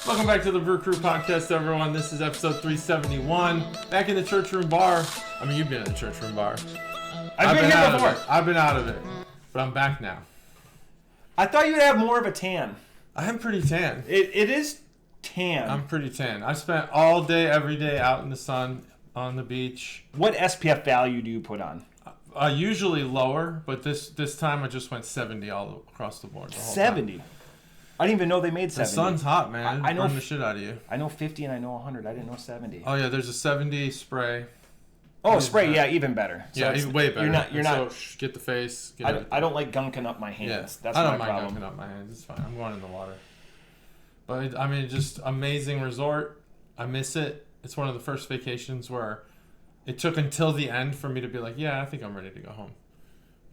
Welcome back to the Brew Crew podcast, everyone. This is episode 371. Back in the church room bar. I mean, you've been in the church room bar. I've been here before. I've been out of it, but I'm back now. I thought you'd have more of a tan. I am pretty tan. It is tan. I'm pretty tan. I spent all day, every day out in the sun, on the beach. What SPF value do you put on? Usually lower, but this time I just went 70 all across the board. 70? I didn't even know they made 70. The sun's hot, man. I know burn the shit out of you. I know 50 and I know 100. I didn't know 70. Oh, yeah, there's a 70 spray. Oh, spray, yeah, even better. So yeah, way better. You're not. So, get the face. I don't like gunking up my hands. Yeah, That's my problem. I don't mind gunking up my hands. It's fine. I'm going in the water. But, I mean, just amazing resort. I miss it. It's one of the first vacations where it took until the end for me to be like, yeah, I think I'm ready to go home.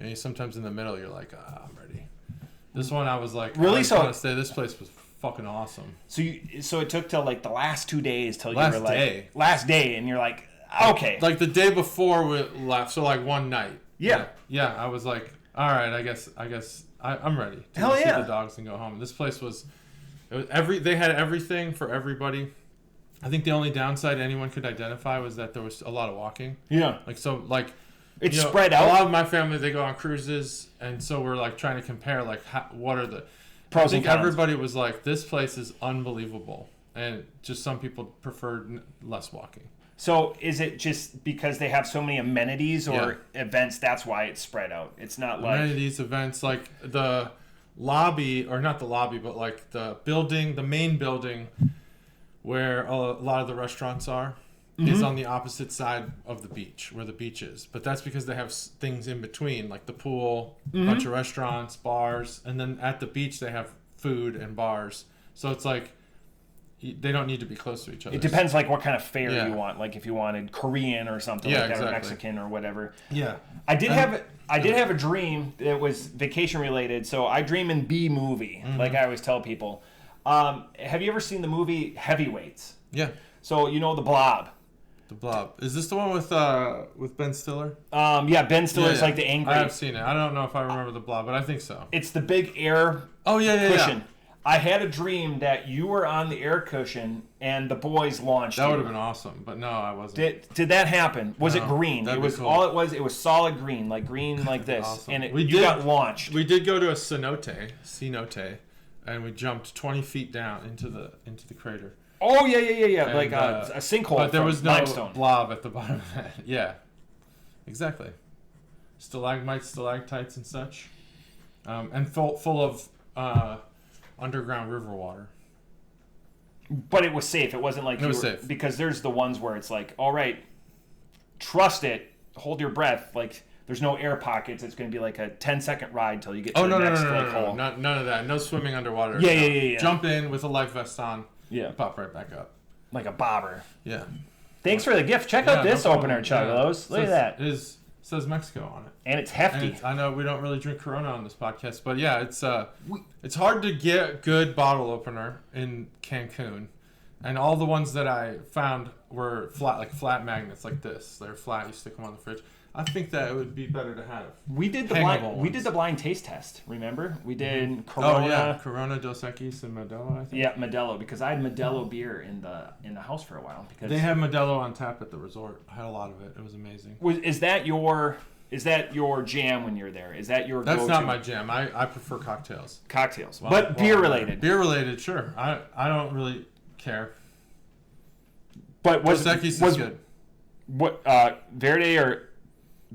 You know, sometimes in the middle, you're like, I'm ready. This one, I was like, really? I want to stay. This place was fucking awesome. So it took till like the last 2 days till you were like last day, and you're like, okay. Like the day before we left, so like one night. Yeah. Yeah, I was like, all right, I guess I'm ready to Hell see yeah. the dogs and go home. This place they had everything for everybody. I think the only downside anyone could identify was that there was a lot of walking. Yeah. It's spread out. A lot of my family, they go on cruises, and so we're like trying to compare like what are the pros. I think and cons. everybody was like, this place is unbelievable, and just some people preferred less walking. So is it just because they have so many amenities or events? That's why it's spread out. It's not like amenities, events, like the lobby, or not the lobby, but like the building, the main building where a lot of the restaurants are. Mm-hmm. Is on the opposite side of the beach, where the beach is. But that's because they have things in between, like the pool, a bunch of restaurants, bars, and then at the beach they have food and bars. So it's like they don't need to be close to each other. It depends like what kind of fare you want. Like if you wanted Korean or something like that, or Mexican or whatever. Yeah. I did have a dream that was vacation related. So I dream in B movie, like I always tell people. Have you ever seen the movie Heavyweights? Yeah. So you know The Blob. The Blob. Is this the one with Ben Stiller? Yeah, Ben Stiller's like the angry. I have seen it. I don't know if I remember The Blob, but I think so. It's the big air cushion. Yeah. I had a dream that you were on the air cushion and the boys launched That would have been awesome, but no, I wasn't. Did that happen? Was it green? It was cool. All it was solid green like this. Awesome. And you got launched. We did go to a cenote, and we jumped 20 feet down into the crater. Oh, yeah. And, like a sinkhole. But there was no limestone. blob at the bottom of that. Yeah. Exactly. Stalagmites, stalactites, and such. And full of underground river water. But it was safe. It wasn't like it was safe. Because there's the ones where it's like, all right, trust it, hold your breath. Like, there's no air pockets. It's going to be like a 10-second ride till you get to the next hole. None of that. No swimming underwater. Yeah. Jump in with a life vest on. Yeah. Pop right back up. Like a bobber. Yeah. Thanks for the gift. Check out this opener, Chuggalos. Look at that. It says Mexico on it. And it's hefty. And I know we don't really drink Corona on this podcast, but yeah, it's hard to get good bottle opener in Cancun. And all the ones that I found were flat magnets like this. They're flat. You stick them on the fridge. I think that it would be better to have. We did the blind taste test. Remember, we did Corona. Oh yeah, Corona, Dos Equis, and Modelo. I think. Yeah, Modelo, because I had Modelo beer in the house for a while. Because they have Modelo on tap at the resort. I had a lot of it. It was amazing. Is that your jam when you're there? Is that your? That's go-to? not my jam. I prefer cocktails. But beer related. Beer related, sure. I don't really care. But Dos Equis is good. What Verde or?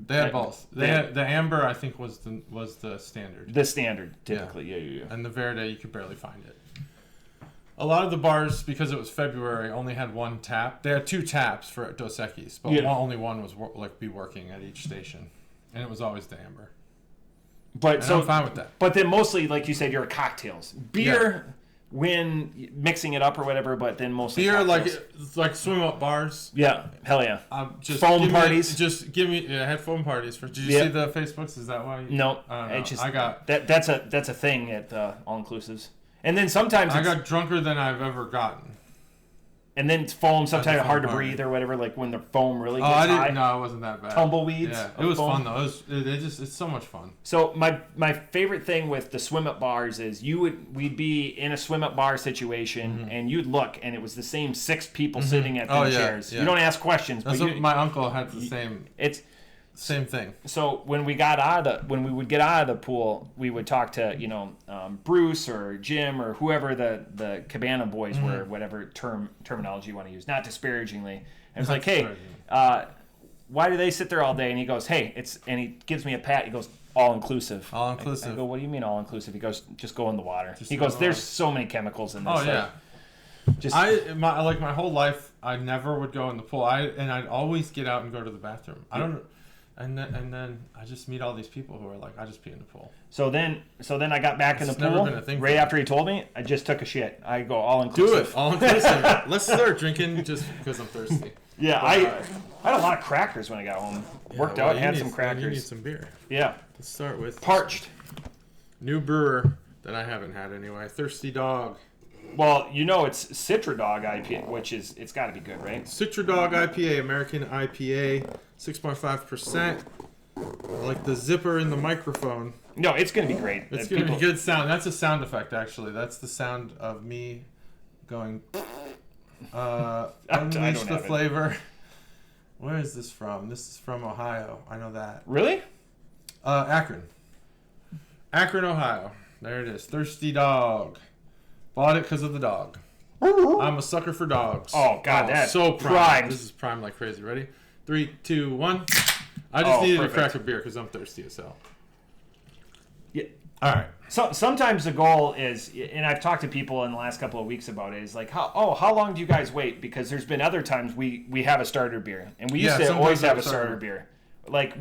They had both. They had the amber. I think was the standard. The standard, typically, yeah. And the Verde, you could barely find it. A lot of the bars, because it was February, only had one tap. They had two taps for Dos Equis, but only one was working at each station, and it was always the amber. But I'm fine with that. But then mostly, like you said, you're cocktails, beer. Yeah. When mixing it up or whatever, but then mostly beer, cocktails. like swim up bars. Yeah, hell yeah. Just foam parties. I had foam parties for. Did you see the Facebooks? Is that why? No, I got that's a thing at all inclusives. And then sometimes I got drunker than I've ever gotten. And then it's foam, sometimes fun hard to part. breathe or whatever, like when the foam really Oh, gets I high. didn't. No, it wasn't that bad. Tumbleweeds. Yeah, it of was foam. fun though. It's so much fun. So my favorite thing with the swim up bars is we'd be in a swim up bar situation and you'd look and it was the same 6 people sitting at the chairs. yeah. You don't ask questions, That's but what my uncle had the same thing. So when we would get out of the pool, we would talk to Bruce or Jim or whoever the cabana boys were, whatever terminology you want to use, not disparagingly. And it's like, hey, why do they sit there all day? And he goes, hey, and he gives me a pat. He goes, all inclusive. All inclusive. I go, what do you mean all inclusive? He goes, just go in the water. Just He go in goes, the there's water. so many chemicals in this. Oh yeah. My whole life, I never would go in the pool. I'd always get out and go to the bathroom. I don't. And then I just meet all these people who are like, I just pee in the pool. So then I got back in the It's never pool. been a thing for Right me. after he told me, I just took a shit. I go all inclusive. Do it, all inclusive. Let's start drinking just because I'm thirsty. Yeah, But, I had a lot of crackers when I got home. Worked out, had some crackers. You need some beer. Yeah, Let's start with parched. new brewer that I haven't had anyway. Thirsty Dog. Well, it's Citra Dog IPA, which it's got to be good, right? Citra Dog IPA, American IPA, 6.5%. I like the zipper in the microphone. No, it's going to be great. It's going to be good sound. That's a sound effect, actually. That's the sound of me going, unleash the flavor. Where is this from? This is from Ohio. I know that. Really? Akron, Ohio. There it is. Thirsty Dog. Bought it because of the dog. I'm a sucker for dogs. Oh, God, that's so primed. This is primed like crazy. Ready? 3, 2, 1. I just needed a crack of beer because I'm thirsty as hell. Yeah. All right. So sometimes the goal is, and I've talked to people in the last couple of weeks about it, is like, how long do you guys wait? Because there's been other times we have a starter beer, and we used to always have a starter beer. Like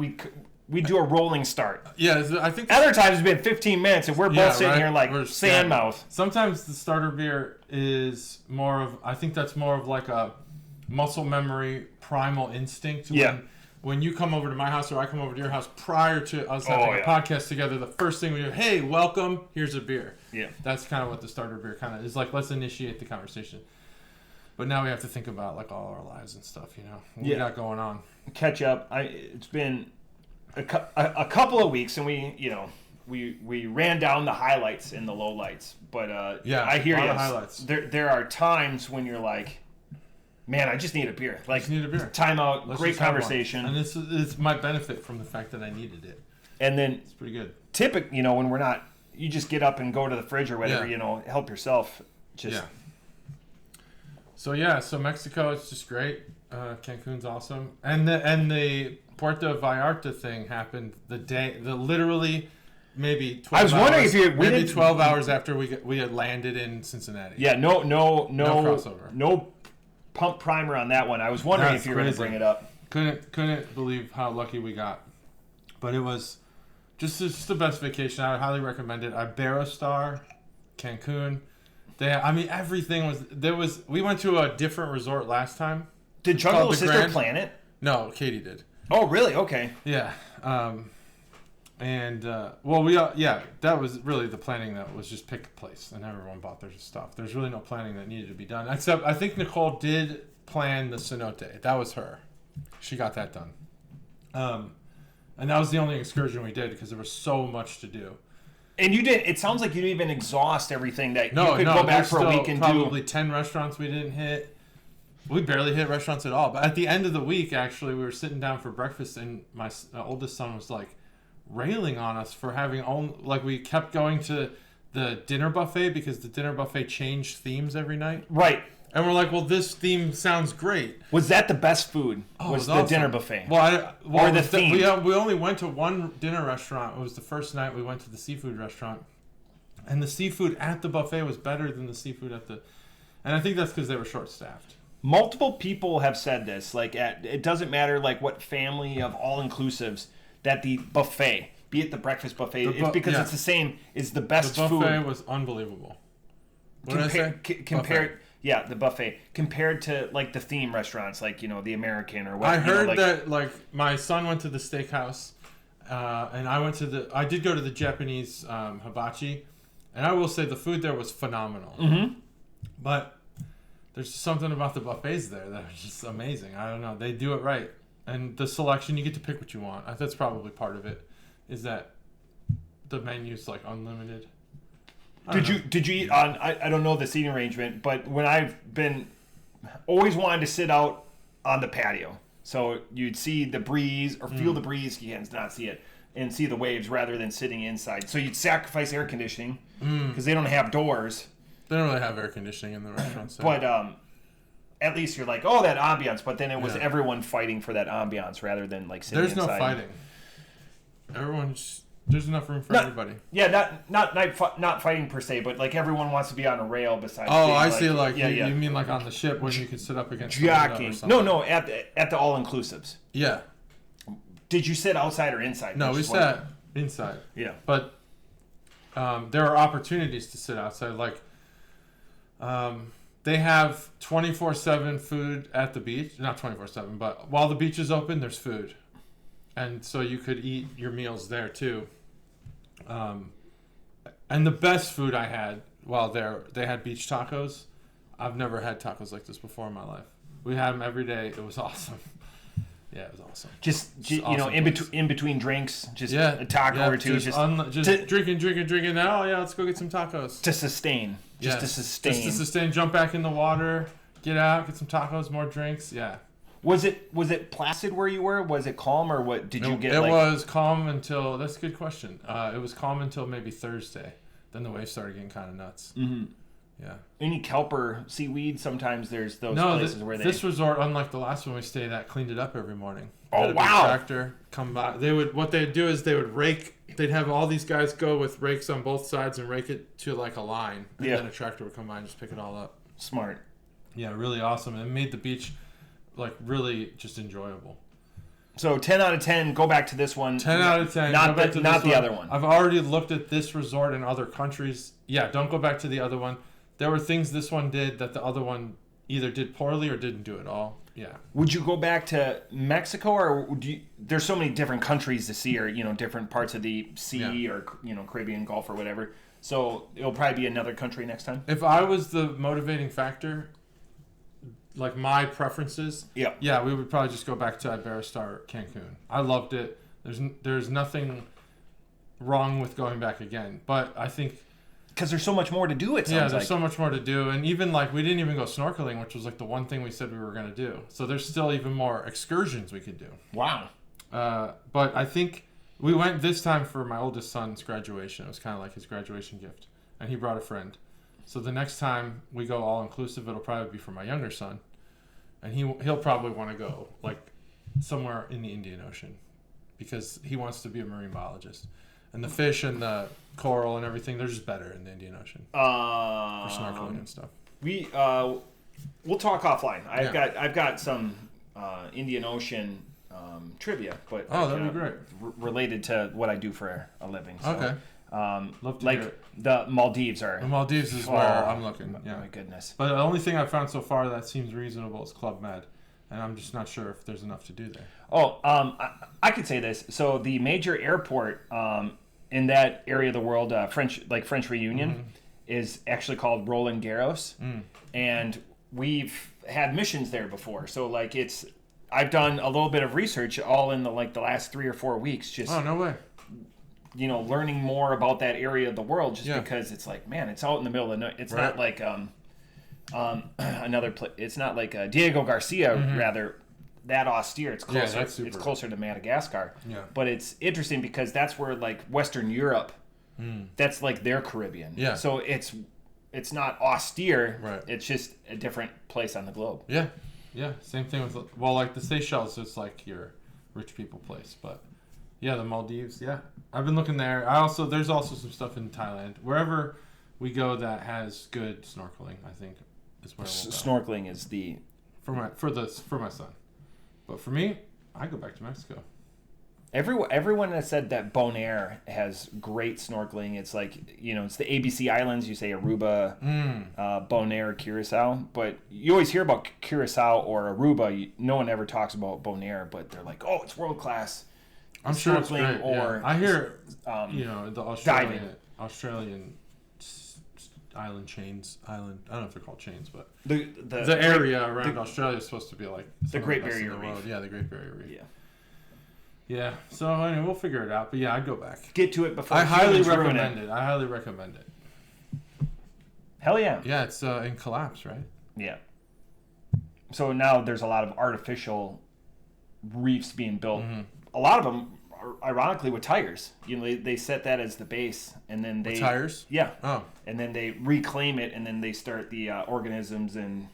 we do a rolling start. Yeah, I think Other times it's been 15 minutes, and we're both sitting here like sand mouth. Sometimes the starter beer is more of, I think that's more of like a muscle memory, primal instinct. Yeah. When you come over to my house or I come over to your house prior to us having a podcast together, the first thing we do, hey, welcome, here's a beer. Yeah. That's kind of what the starter beer kind of is like. Let's initiate the conversation. But now we have to think about like all our lives and stuff, what we got going on. Catch up. It's been a couple of weeks, and we ran down the highlights and the lowlights. But I hear you. Highlights. There are times when you're like, man, I just need a beer. Like, just need a beer. Time out. Let's great just have one. conversation. And it's my benefit from the fact that I needed it. And then it's pretty good. When we're not, you just get up and go to the fridge or whatever. Help yourself. So Mexico, it's just great. Cancun's awesome, and the Puerto Vallarta thing happened literally maybe 12 I was wondering hours, if maybe 12 hours after we had landed in Cincinnati. Yeah, no crossover, no pump primer on that one. I was wondering if you were going to bring it up. Couldn't believe how lucky we got, but it was just the best vacation. I would highly recommend it. Iberostar, Cancun. Everything was. We went to a different resort last time. Did Chuggalos' sister plan it? No, Katie did. Oh, really? Okay. Yeah. That was really the planning. That was just pick a place, and everyone bought their stuff. There's really no planning that needed to be done, except I think Nicole did plan the cenote. That was her. She got that done. And that was the only excursion we did because there was so much to do. And you didn't. It sounds like you didn't even exhaust everything that you could go back for a week and probably 10 restaurants we didn't hit. We barely hit restaurants at all. But at the end of the week, actually, we were sitting down for breakfast, and my oldest son was like railing on us for having we kept going to the dinner buffet because the dinner buffet changed themes every night. Right. And we're like, well, this theme sounds great. Was that the best food? Oh, was it the awesome. dinner buffet? Or the theme? We only went to one dinner restaurant. It was the first night we went to the seafood restaurant. And the seafood at the buffet was better than the seafood at the... And I think that's because they were short-staffed. Multiple people have said this. It doesn't matter what family of all-inclusives, that the buffet, be it the breakfast buffet, it's because it's the same, is the best food. The buffet was unbelievable. What did I say? Compared... Yeah, the buffet compared to the theme restaurants, the American or what. I heard that my son went to the steakhouse, and I did go to the Japanese hibachi, and I will say the food there was phenomenal. Mm-hmm. But there's something about the buffets there that are just amazing. I don't know. They do it right. And the selection, you get to pick what you want. That's probably part of it, is that the menu's like unlimited. Did you eat on, I don't know the seating arrangement, but when I've been, always wanted to sit out on the patio. So you'd see the breeze or feel the breeze, you can't not see it, and see the waves rather than sitting inside. So you'd sacrifice air conditioning because they don't have doors. They don't really have air conditioning in the restaurants. But at least you're like, oh, that ambiance. But then it was everyone fighting for that ambiance rather than like sitting inside. There's no fighting. There's enough room for everybody. Yeah, not fighting per se, but like everyone wants to be on a rail besides. Oh, I see. Like you mean like on the ship when you can sit up against jockeying. No, at the all inclusives. Yeah. Did you sit outside or inside? No, we sat inside. Yeah. But there are opportunities to sit outside. Like they have 24/7 food at the beach. Not 24/7, but while the beach is open, there's food. And so you could eat your meals there too. And the best food I had while there, they had beach tacos. I've never had tacos like this before in my life. We had them every day. It was awesome. Yeah, it was awesome. Just you awesome know, in between drinks, just a taco or two, just drinking. Now, let's go get some tacos to sustain. Just to sustain. Jump back in the water, get out, get some tacos, more drinks. Yeah. Was it placid where you were? Was it calm or what? Did you get? It was calm until. That's a good question. It was calm until maybe Thursday. Then the waves started getting kind of nuts. Mm-hmm. Yeah. Any kelp or seaweed? Sometimes there's those places where this resort, unlike the last one we stayed at, cleaned it up every morning. Oh wow! Tractor come by. What they'd do is they would rake. They'd have all these guys go with rakes on both sides and rake it to like a line, and then a tractor would come by and just pick it all up. Smart. Yeah, really awesome. And it made the beach like really just enjoyable. So 10 out of 10. Go back to this one. 10 out of 10. Not the other one. I've already looked at this resort in other countries. Yeah, don't go back to the other one. There were things this one did that the other one either did poorly or didn't do at all. Yeah. Would you go back to Mexico, or there's so many different countries to see, or different parts of the sea, or Caribbean Gulf or whatever. So it'll probably be another country next time. If I was the motivating factor, like my preferences, yeah, we would probably just go back to Iberostar Cancun. I loved it. There's nothing wrong with going back again, but I think because there's so much more to do. There's so much more to do, and even like we didn't even go snorkeling, which was like the one thing we said we were going to do. So there's still even more excursions we could do. Wow. But I think we went this time for my oldest son's graduation. It was kind of like his graduation gift, and he brought a friend. So the next time we go all inclusive, it'll probably be for my younger son, and he'll probably want to go like somewhere in the Indian Ocean because he wants to be a marine biologist. And the fish and the coral and everything, they're just better in the Indian Ocean for snorkeling and stuff. We'll talk offline. I've got some Indian Ocean trivia, but that'd be great. Related to what I do for a living. So, okay. Love to like hear it. The Maldives are. The Maldives is where I'm looking. Yeah. My goodness. But the only thing I've found so far that seems reasonable is Club Med, and I'm just not sure if there's enough to do there. I could say this. So the major airport in that area of the world, French Reunion, is actually called Roland Garros, and we've had missions there before. So like I've done a little bit of research all in the last 3 or 4 weeks. Just no way. Learning more about that area of the world, just because it's like, man, it's out in the middle of the night. It's not like another place. It's not like Diego Garcia, rather that austere. It's closer. It's closer to Madagascar. Yeah. But it's interesting because that's where like Western Europe, that's like their Caribbean. Yeah. So it's not austere. Right. It's just a different place on the globe. Yeah. Yeah. Same thing with like the Seychelles. It's like your rich people place, but. Yeah, the Maldives. Yeah, I've been looking there. There's also some stuff in Thailand. Wherever we go that has good snorkeling, I think is where we'll go. Snorkeling is the for my son, but for me, I go back to Mexico. Everyone has said that Bonaire has great snorkeling. It's like it's the ABC Islands. You say Aruba, Bonaire, Curacao, but you always hear about Curacao or Aruba. No one ever talks about Bonaire, but they're like, oh, it's world class. I'm sure it's great. Or I hear, the Australian island chains. Island. I don't know if they're called chains, but the area around Australia is supposed to be like the Great Barrier Reef. Yeah, the Great Barrier Reef. Yeah. Yeah. So anyway, we'll figure it out. But yeah, I'd go back. Get to it before. I highly recommend it. I highly recommend it. Hell yeah. Yeah, it's in collapse, right? Yeah. So now there's a lot of artificial reefs being built. Mm-hmm. A lot of them, ironically, with tires. You know, they set that as the base, and then they with tires. Yeah. Oh. And then they reclaim it, and then they start the organisms. And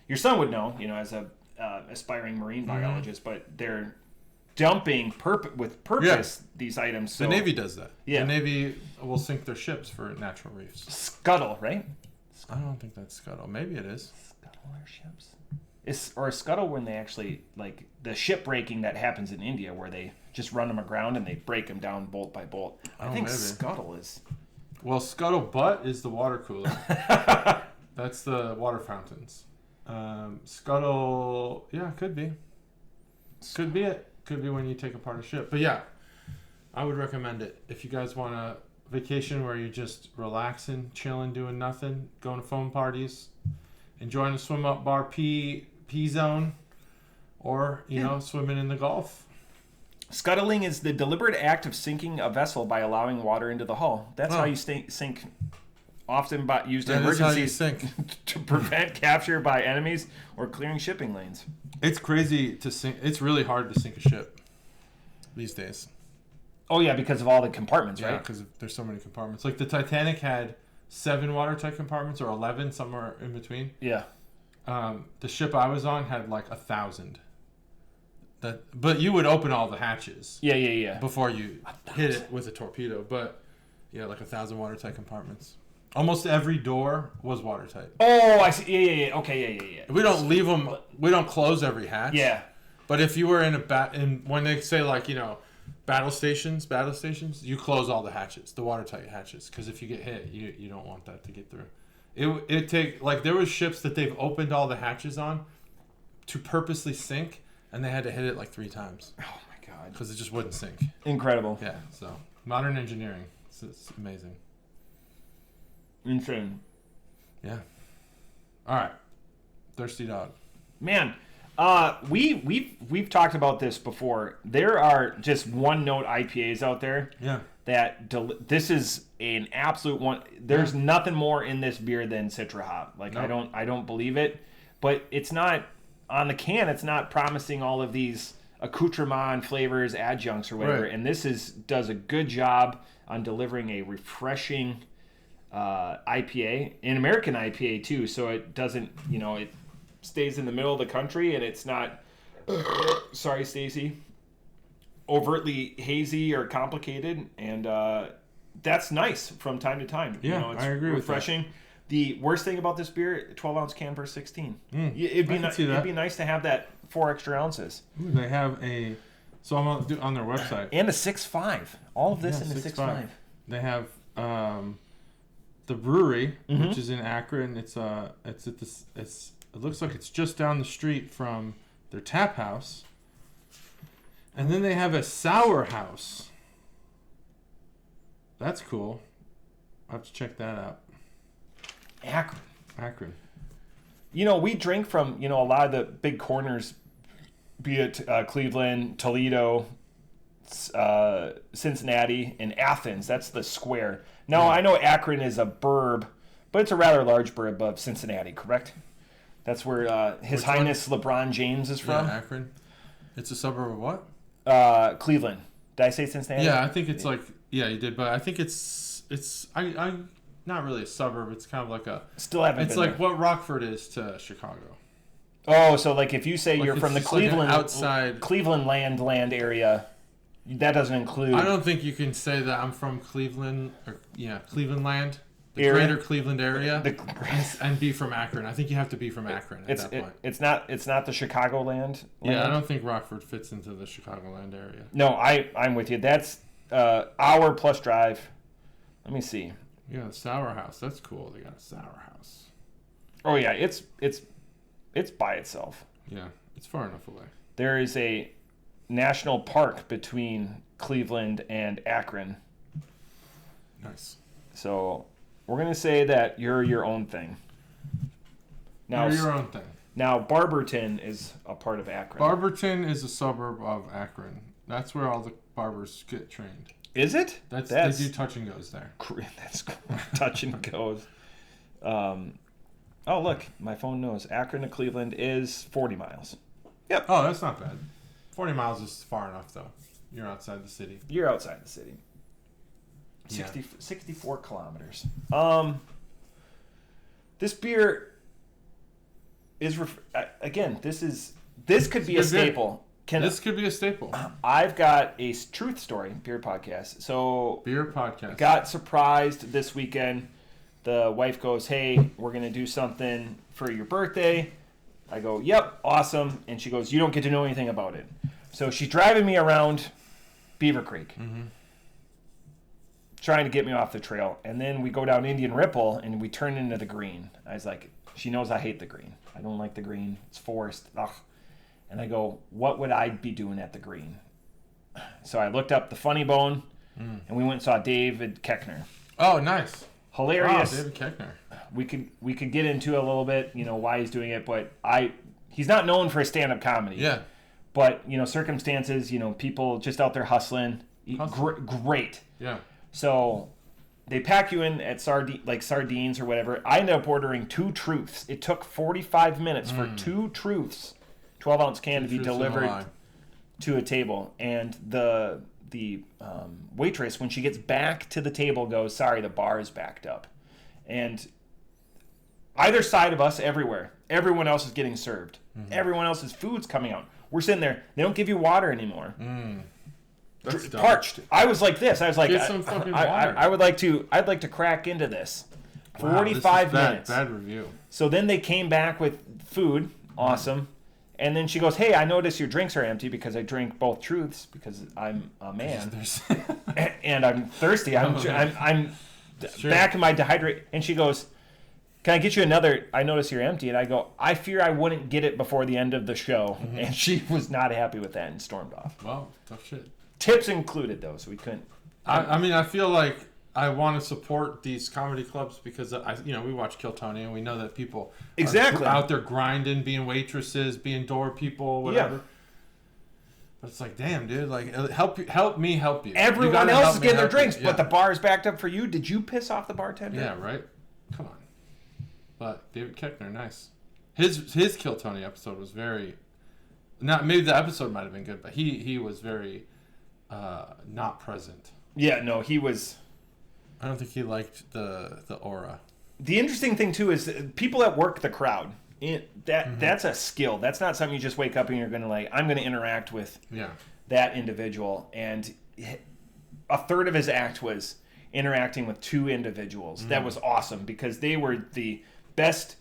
your son would know, you know, as a aspiring marine biologist, but they're dumping with purpose these items. So the Navy does that. Yeah. The Navy will sink their ships for natural reefs. Scuttle, right? I don't think that's scuttle. Maybe it is. Scuttle their ships. Or a scuttle when they actually, like, the ship breaking that happens in India where they just run them aground and they break them down bolt by bolt. I think maybe. Scuttle is... Well, scuttlebutt is the water cooler. That's the water fountains. Scuttle, yeah, could be. Could be it. Could be when you take apart a ship. But yeah, I would recommend it. If you guys want a vacation where you're just relaxing, chilling, doing nothing, going to foam parties, enjoying a swim up bar P zone, or, you know, swimming in the Gulf. Scuttling is the deliberate act of sinking a vessel by allowing water into the hull. That's how you sink, often used in emergencies to prevent capture by enemies or clearing shipping lanes. It's crazy to sink. It's really hard to sink a ship these days. Oh, yeah, because of all the compartments, right? Yeah, because there's so many compartments. Like the Titanic had 7 watertight compartments, or 11, somewhere in between. Yeah. The ship I was on had like 1,000. But you would open all the hatches. Yeah. Before you hit it with a torpedo. But yeah, like 1,000 watertight compartments. Almost every door was watertight. Oh, I see. Yeah. Okay, yeah. We don't leave them. We don't close every hatch. Yeah. But if you were in when they say, like, you know, battle stations, you close all the hatches, the watertight hatches, because if you get hit, you don't want that to get through. There was ships that they've opened all the hatches on to purposely sink, and they had to hit it like 3 times. Oh my god! Because it just wouldn't sink. Incredible. Yeah. So modern engineering, it's amazing. Insane. Yeah. All right. Thirsty Dog. Man, we've talked about this before. There are just one note IPAs out there. Yeah. This is an absolute one. There's nothing more in this beer than Citra hop. Like, nope. I don't believe it. But it's not on the can. It's not promising all of these accoutrement flavors, adjuncts, or whatever. Right. And this does a good job on delivering a refreshing IPA, an American IPA too. So it doesn't, it stays in the middle of the country, and it's not. Sorry, Stacy. Overtly hazy or complicated, and that's nice from time to time. Yeah, it's I agree refreshing. with that. The worst thing about this beer, 12-ounce can versus 16. It'd be nice to have that 4 extra ounces. Ooh, they have so I'm on their website. And a 6.5. All of this in the 6.5. They have the brewery, which is in Akron. It looks like it's just down the street from their tap house. And then they have a sour house. That's cool. I'll have to check that out. Akron. We drink from, a lot of the big corners, be it Cleveland, Toledo, Cincinnati, and Athens. That's the square. Now, I know Akron is a burb, but it's a rather large burb of Cincinnati, correct? That's where His Highness LeBron James is from. Yeah, Akron. It's a suburb of what? Cleveland. Did I say Cincinnati? Yeah, I think it's you did, but I think it's not really a suburb. It's kind of like still haven't. It's like what Rockford is to Chicago. Oh, so like if you say you're from the Cleveland outside Cleveland land area, that doesn't include. I don't think you can say that I'm from Cleveland Cleveland land. The area? Greater Cleveland area, and be from Akron. I think you have to be from Akron at that point. It's not the Chicagoland. Yeah, I don't think Rockford fits into the Chicagoland area. No, I'm with you. That's hour plus drive. Let me see. Yeah, the Sour House. That's cool. They got a Sour House. Oh yeah, it's by itself. Yeah, it's far enough away. There is a national park between Cleveland and Akron. Nice. So We're going to say that you're your own thing. Now, You're your own thing. Now, Barberton is a part of Akron. Barberton is a suburb of Akron. That's where all the barbers get trained. Is it? They do touch and goes there. That's cool. Touch and goes. Oh, look. My phone knows. Akron to Cleveland is 40 miles. Yep. Oh, that's not bad. 40 miles is far enough, though. You're outside the city. You're outside the city. 64 kilometers. This beer is again. This could be a staple. This could be a staple. I've got a truth story beer podcast. So beer podcast. Got surprised this weekend. The wife goes, "Hey, we're gonna do something for your birthday." I go, "Yep, awesome." And she goes, "You don't get to know anything about it." So she's driving me around Beaver Creek. Mm-hmm. Trying to get me off the trail. And then we go down Indian Ripple and we turn into the green. I was like, she knows I hate the green. I don't like the green. It's forest. Ugh. And I go, what would I be doing at the green? So I looked up the Funny Bone and we went and saw David Koechner. Oh, nice. Hilarious. Wow, David Koechner. We could get into a little bit, why he's doing it, but he's not known for his stand-up comedy. Yeah. But, circumstances, people just out there hustling. Great. Yeah. So they pack you in at sardines or whatever. I ended up ordering 2 truths. It took 45 minutes for 2 truths, 12-ounce can, to be delivered to a table. And the waitress, when she gets back to the table, goes, "Sorry, the bar is backed up." And either side of us, everyone else is getting served. Mm-hmm. Everyone else's food's coming out. We're sitting there. They don't give you water anymore. That's parched. I was like this. I was like, get some fucking water. I'd like to crack into this. 45 minutes. Bad review. So then they came back with food. Awesome. And then she goes, "Hey, I notice your drinks are empty because I drink both truths because I'm a man and I'm thirsty. I'm back in my dehydrate." And she goes, "Can I get you another? I notice you're empty." And I go, "I fear I wouldn't get it before the end of the show." Mm-hmm. And she was not happy with that and stormed off. Wow, tough shit. Tips included, though, so we couldn't. I mean, I feel like I want to support these comedy clubs because we watch Kill Tony and we know that people are out there grinding, being waitresses, being door people, whatever. Yeah. But it's like, damn, dude, like help me help you. Everyone else is getting their drinks, but the bar is backed up for you. Did you piss off the bartender? Yeah, right. Come on. But David Koechner, nice. His Kill Tony episode was very. Maybe the episode might have been good, but he was very. Not present. Yeah, no, he was. I don't think he liked the aura. The interesting thing too is people that work the crowd. That's a skill. That's not something you just wake up and you're gonna I'm gonna interact with that individual. And a third of his act was interacting with 2 individuals. That was awesome because they were the best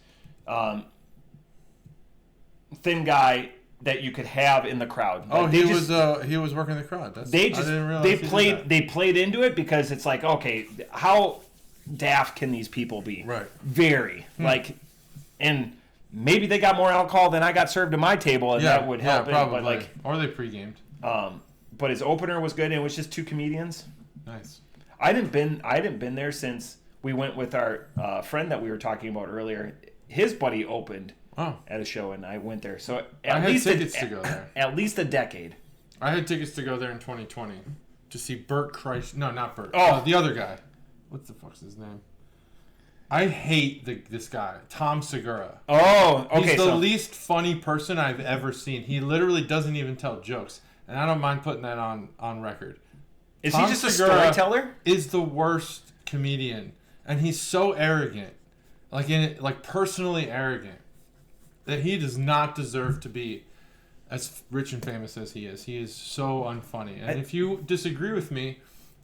thin guy that you could have in the crowd. Oh, he was working the crowd. I didn't realize they played into it because it's like, okay, how daft can these people be? Right. Very. And maybe they got more alcohol than I got served to my table, and that would help. Yeah, probably. Or they pre-gamed. But his opener was good, and it was just 2 comedians. Nice. I hadn't been there since we went with our friend that we were talking about earlier. His buddy opened. At a show, and I went there. So I had tickets to go there. At least a decade. I had tickets to go there in 2020 to see Bert Kreischer. No, not Bert. The other guy. What the fuck's his name? I hate this guy, Tom Segura. Oh, okay. He's the least funny person I've ever seen. He literally doesn't even tell jokes, and I don't mind putting that on record. Is Tom he just Segura a storyteller? Is the worst comedian, and he's so arrogant, personally arrogant. That he does not deserve to be as rich and famous as he is. He is so unfunny. And if you disagree with me,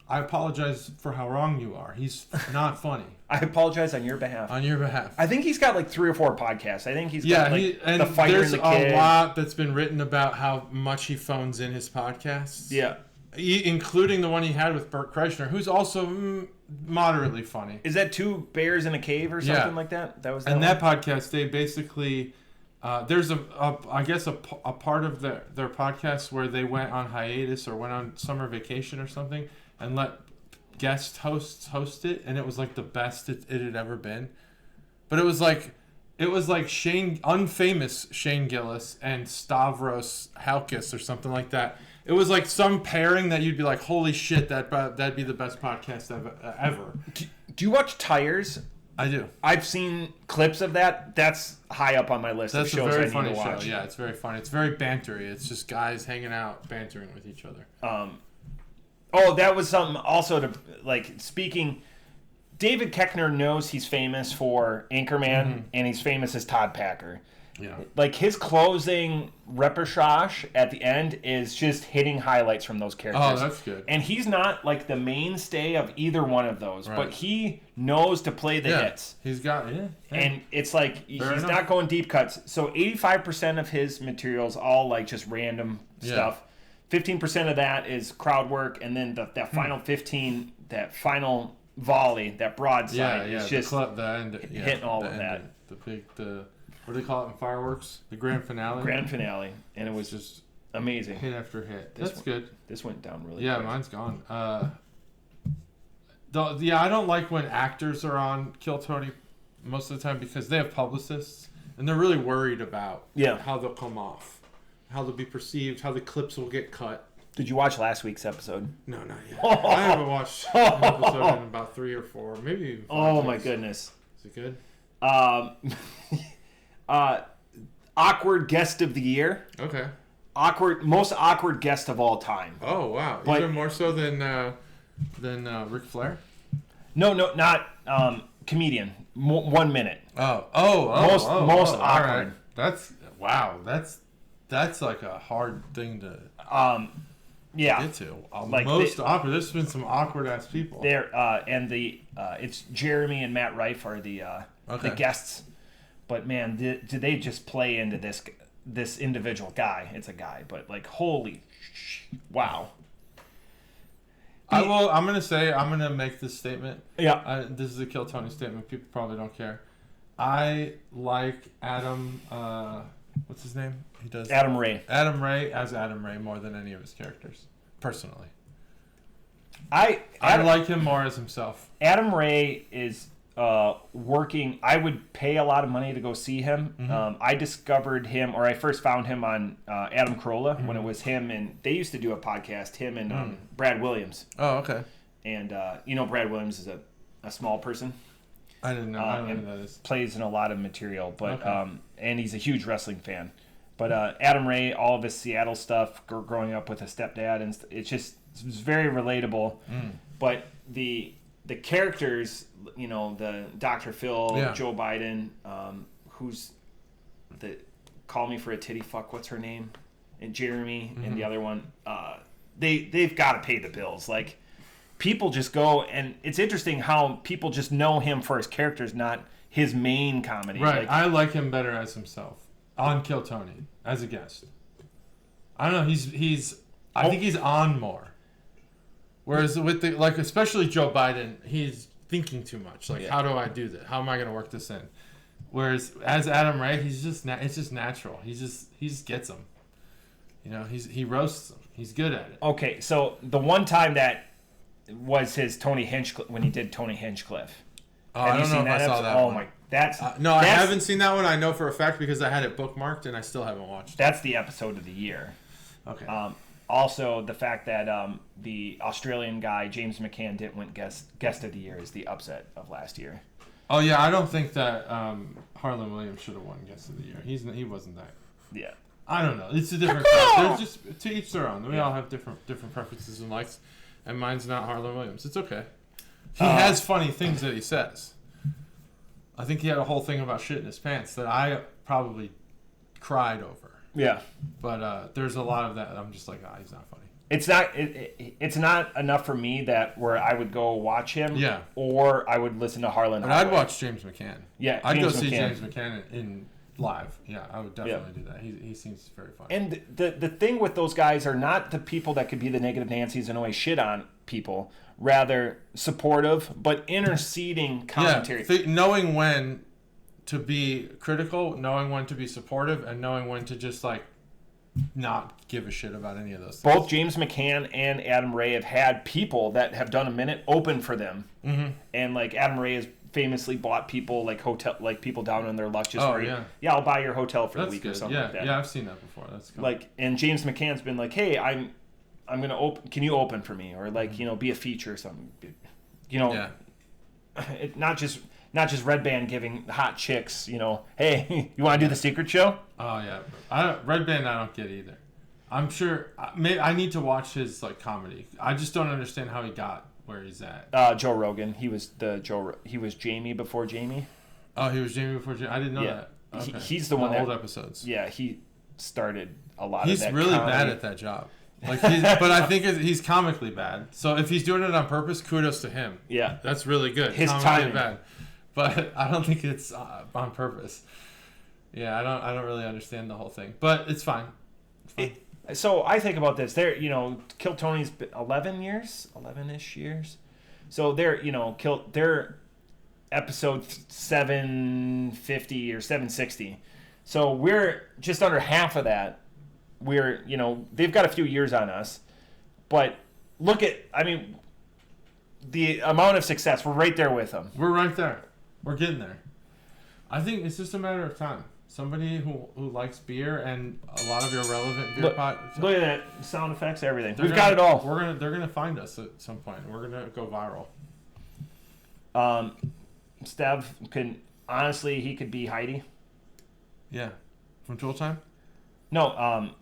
I apologize for how wrong you are. He's not funny. I apologize on your behalf. On your behalf. I think he's got 3 or 4 podcasts. I think he's got The Fighter and the Kid. There's a lot that's been written about how much he phones in his podcasts. Yeah. Including the one he had with Bert Kreischer, who's also moderately funny. Is that 2 bears in a cave or something like that? That was that and one? That podcast, they basically... there's I guess a part of their podcast where they went on hiatus or went on summer vacation or something and let guest hosts host it, and it was like the best it had ever been. But it was like unfamous Shane Gillis and Stavros Halkis or something like that. It was like some pairing that you'd be like, holy shit, that'd be the best podcast ever. Do you watch Tires? I do. I've seen clips of that. That's high up on my list of shows I need to watch. Show. Yeah, it's very funny. It's very bantery. It's just guys hanging out, bantering with each other. That was something also to, like, speaking... David Koechner knows he's famous for Anchorman, and he's famous as Todd Packer. Yeah. Like, his closing reportage at the end is just hitting highlights from those characters. Oh, that's good. And he's not, like, the mainstay of either one of those, but he knows to play the hits. He's got, And it's like, he's not going deep cuts. So 85% of his materials all, like, just random stuff. 15% of that is crowd work, and then that final 15, that final... volley, that broadside is just the end, hitting all of that. What do they call it in fireworks? The grand finale. And it was just amazing. Hit after hit. That's good. This went down really. Yeah, quick. Mine's gone. I don't like when actors are on Kill Tony most of the time because they have publicists and they're really worried about how they'll come off, how they'll be perceived, how the clips will get cut. Did you watch last week's episode? No, not yet. I haven't watched an episode in about 3 or 4, maybe even 5 days. My goodness. Is it good? Awkward guest of the year. Okay. Most awkward guest of all time. Oh wow! Even more so than Ric Flair. No, not comedian. 1 minute. Most awkward. Right. That's like a hard thing to. Get to. Most awkward. There's been some awkward ass people. There and it's Jeremy and Matt Rife are the guests, but man, do they just play into this individual guy? It's a guy, but like holy, wow. I'm gonna make this statement. Yeah. This is a Kill Tony statement. People probably don't care. I like Adam. What's his name? He does Adam Ray. Adam Ray as Adam Ray more than any of his characters, personally. I like him more as himself. Adam Ray is working. I would pay a lot of money to go see him. I discovered him, or I first found him on Adam Carolla when it was him, and they used to do a podcast. Him and Brad Williams. Oh, okay. And Brad Williams is a small person. I didn't know. I don't know who that is. Plays in a lot of material, but and he's a huge wrestling fan. But Adam Ray, all of his Seattle stuff, growing up with a stepdad, and it's very relatable. But the characters, the Dr. Phil, Joe Biden, who's the Call Me for a Titty Fuck, what's her name, and Jeremy, and the other one, they've got to pay the bills. Like, people just go, and it's interesting how people just know him for his characters, not his main comedy. Right. Like, I like him better as himself on Kill Tony as a guest. I don't know. I think he's on more. Whereas with especially Joe Biden, he's thinking too much. Like, how do I do this? How am I going to work this in? Whereas as Adam Ray, it's just natural. He just gets them. He roasts them. He's good at it. Okay, so the one time that was his Tony Hinchcliffe, when he did Tony Hinchcliffe. Oh, I don't know if I saw that one. Oh my, that's I haven't seen that one. I know for a fact because I had it bookmarked and I still haven't watched it. That's the episode of the year. Okay. Also, the fact that the Australian guy James McCann didn't win guest of the year is the upset of last year. Oh yeah, I don't think that Harlan Williams should have won guest of the year. He wasn't that. Yeah. I don't know. It's a different. There's just to each their own. We all have different preferences and likes, and mine's not Harlan Williams. It's okay. He has funny things that he says. I think he had a whole thing about shit in his pants that I probably cried over. Yeah. But there's a lot of that I'm just like, he's not funny. It's not enough for me that where I would go watch him. Yeah. Or I would listen to Harlan. But I'd watch James McCann. Yeah. I'd go see James McCann in live. Yeah, I would definitely do that. He seems very funny. And the thing with those guys are not the people that could be the negative Nancy's and always shit on people. Rather supportive, but interceding commentary. Yeah, knowing when to be critical, knowing when to be supportive, and knowing when to just like not give a shit about any of those things. Both James McCann and Adam Ray have had people that have done a minute open for them, and like Adam Ray has famously bought people like people down on their luck. Just I'll buy your hotel for the week or something like that. Yeah, I've seen that before. That's cool. Like, and James McCann's been like, hey, I'm gonna open. Can you open for me, or like be a feature or something? Not just Red Band giving hot chicks, hey, you want to do the secret show? Oh yeah, Red Band I don't get either. I'm sure I need to watch his like comedy. I just don't understand how he got where he's at. Joe Rogan. He was Jamie before Jamie. Oh, he was Jamie before Jamie. I didn't know that. Okay. He's the one that old episodes. Yeah, he started a lot of that. He's really comedy. bad at that job. Like, but I think he's comically bad. So if he's doing it on purpose, kudos to him. Yeah, that's really good. His timing bad, but I don't think it's on purpose. Yeah, I don't really understand the whole thing, but it's fine. So I think about this. Kill Tony's 11-ish years. So they're episode 750 or 760. So we're just under half of that. We're, they've got a few years on us, but look at, the amount of success. We're right there with them. We're right there. We're getting there. I think it's just a matter of time. Somebody who likes beer and a lot of irrelevant beer pot. Look at that. Sound effects, everything. We've got it all. They're gonna find us at some point. We're gonna go viral. Stev he could be Heidi. Yeah. From Tool Time? No,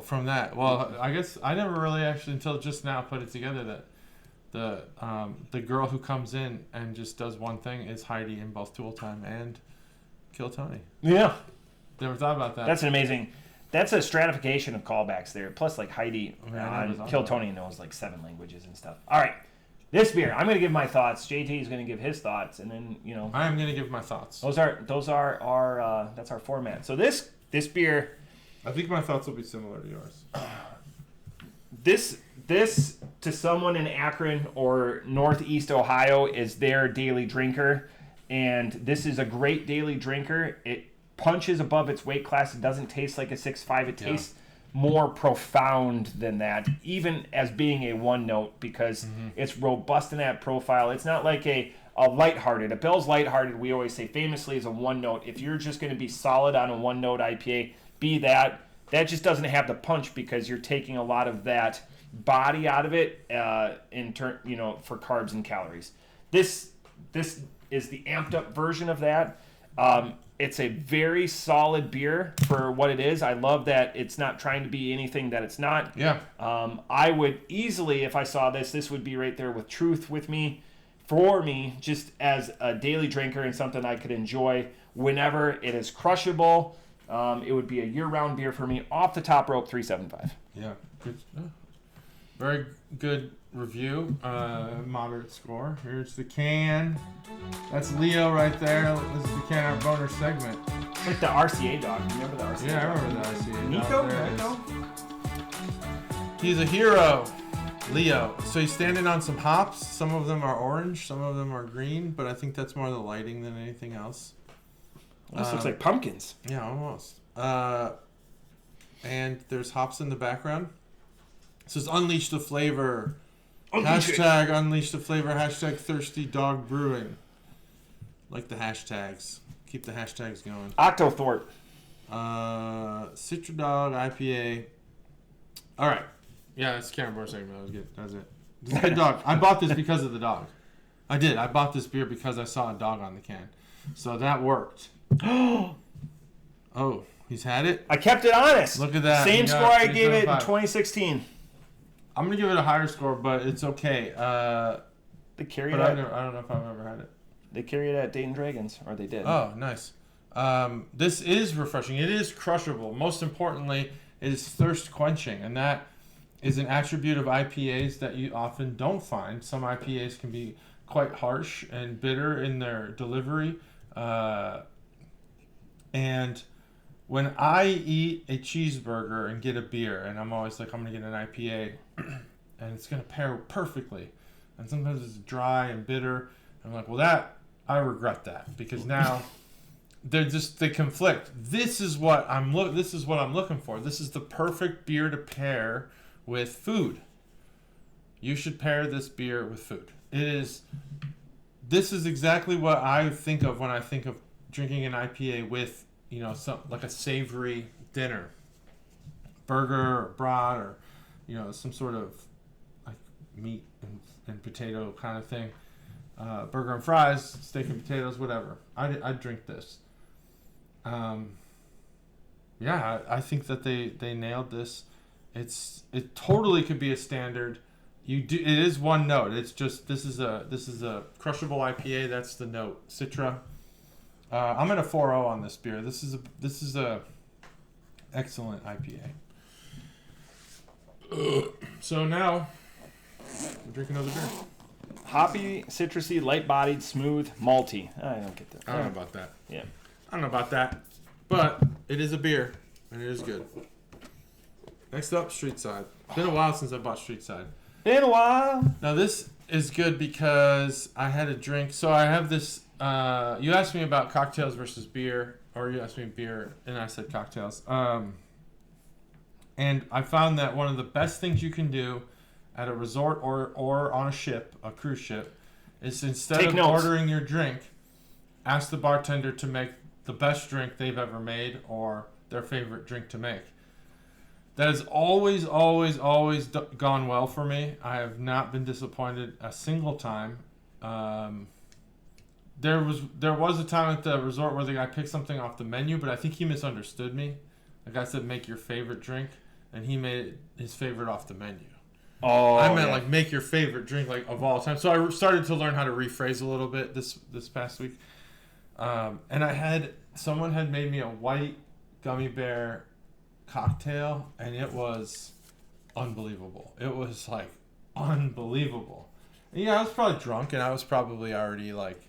from that. Well, I guess I never really actually until just now put it together that the girl who comes in and just does one thing is Heidi in both Tool Time and Kill Tony. Yeah. Never thought about that. That's a stratification of callbacks there. Plus, like Heidi on Kill Tony knows like 7 languages and stuff. All right. This beer, I'm going to give my thoughts. JT is going to give his thoughts, and then I am going to give my thoughts. Those are our that's our format. So this beer, I think my thoughts will be similar to yours. This to someone in Akron or Northeast Ohio is their daily drinker, and this is a great daily drinker. It punches above its weight class. It doesn't taste like a 6.5. It tastes more profound than that, even as being a one note, because it's robust in that profile. It's not like a lighthearted. A Bell's Lighthearted, we always say famously, is a one note. If you're just going to be solid on a one note IPA, be that just doesn't have the punch because you're taking a lot of that body out of it for carbs and calories. This is the amped up version of that. It's a very solid beer for what it is. I love that it's not trying to be anything that it's not. Yeah. I would easily, if I saw this would be right there with Truth for me, just as a daily drinker and something I could enjoy whenever. It is crushable. It would be a year-round beer for me. Off the top rope, 3.75. Yeah. Good. Very good review. Moderate score. Here's the can. That's Leo right there. This is the can our boner segment. Like the RCA dog. Remember the RCA dog? Yeah, I remember the RCA dog. Nico? He's a hero. Leo. So he's standing on some hops. Some of them are orange. Some of them are green. But I think that's more the lighting than anything else. This looks like pumpkins. Yeah, almost. And there's hops in the background. It says Unleash the Flavor. Hashtag Unleash the Flavor. Hashtag Thirsty Dog Brewing. Like the hashtags. Keep the hashtags going. Octothorpe. Citra Dog IPA. All right. Yeah, that's the Karen Bohr segment. That was good. That was it. This is a good dog. I bought this because of the dog. I did. I bought this beer because I saw a dog on the can. So that worked. Oh, he's had it? I kept it honest. Look at that. Same score I gave it in 2016. I'm going to give it a higher score, but it's okay. They carry but it I don't know if I've ever had it. They carry it at Dayton Dragons, or they did. Oh, nice. This is refreshing. It is crushable. Most importantly, it is thirst quenching, and that is an attribute of IPAs that you often don't find. Some IPAs can be quite harsh and bitter in their delivery. And when I eat a cheeseburger and get a beer, and I'm always like, I'm going to get an IPA, and it's going to pair perfectly. And sometimes it's dry and bitter. I'm like, well, I regret that, because now they conflict. This is what I'm looking for. This is the perfect beer to pair with food. You should pair this beer with food. This is exactly what I think of when I think of drinking an IPA with, some like a savory dinner, burger or brat, or some sort of like meat and potato kind of thing. Burger and fries, steak and potatoes, whatever. I'd drink this. I think that they nailed this. It totally could be a standard. It is one note. It's just this is a crushable IPA. That's the note. Citra. I'm at a 4.0 on this beer. This is a excellent IPA. So now we'll drink another beer. Hoppy, citrusy, light-bodied, smooth, malty. I don't get that. I don't know about that. Yeah. I don't know about that. But it is a beer, and it is good. Next up, Streetside. Been a while since I bought Streetside. Been a while. Now this is good because I had a drink. So I have this. You asked me about cocktails versus beer, or you asked me beer, and I said cocktails. And I found that one of the best things you can do at a resort or on a ship, a cruise ship, is instead of ordering your drink, ask the bartender to make the best drink they've ever made or their favorite drink to make. That has always gone well for me. I have not been disappointed a single time. There was a time at the resort where the guy picked something off the menu, but I think he misunderstood me. The guy said, make your favorite drink, and he made his favorite off the menu. Oh, I meant like make your favorite drink like of all time. So I started to learn how to rephrase a little bit this past week. And someone had made me a white gummy bear cocktail, and it was unbelievable. It was like unbelievable. And yeah, I was probably drunk, and I was probably already like,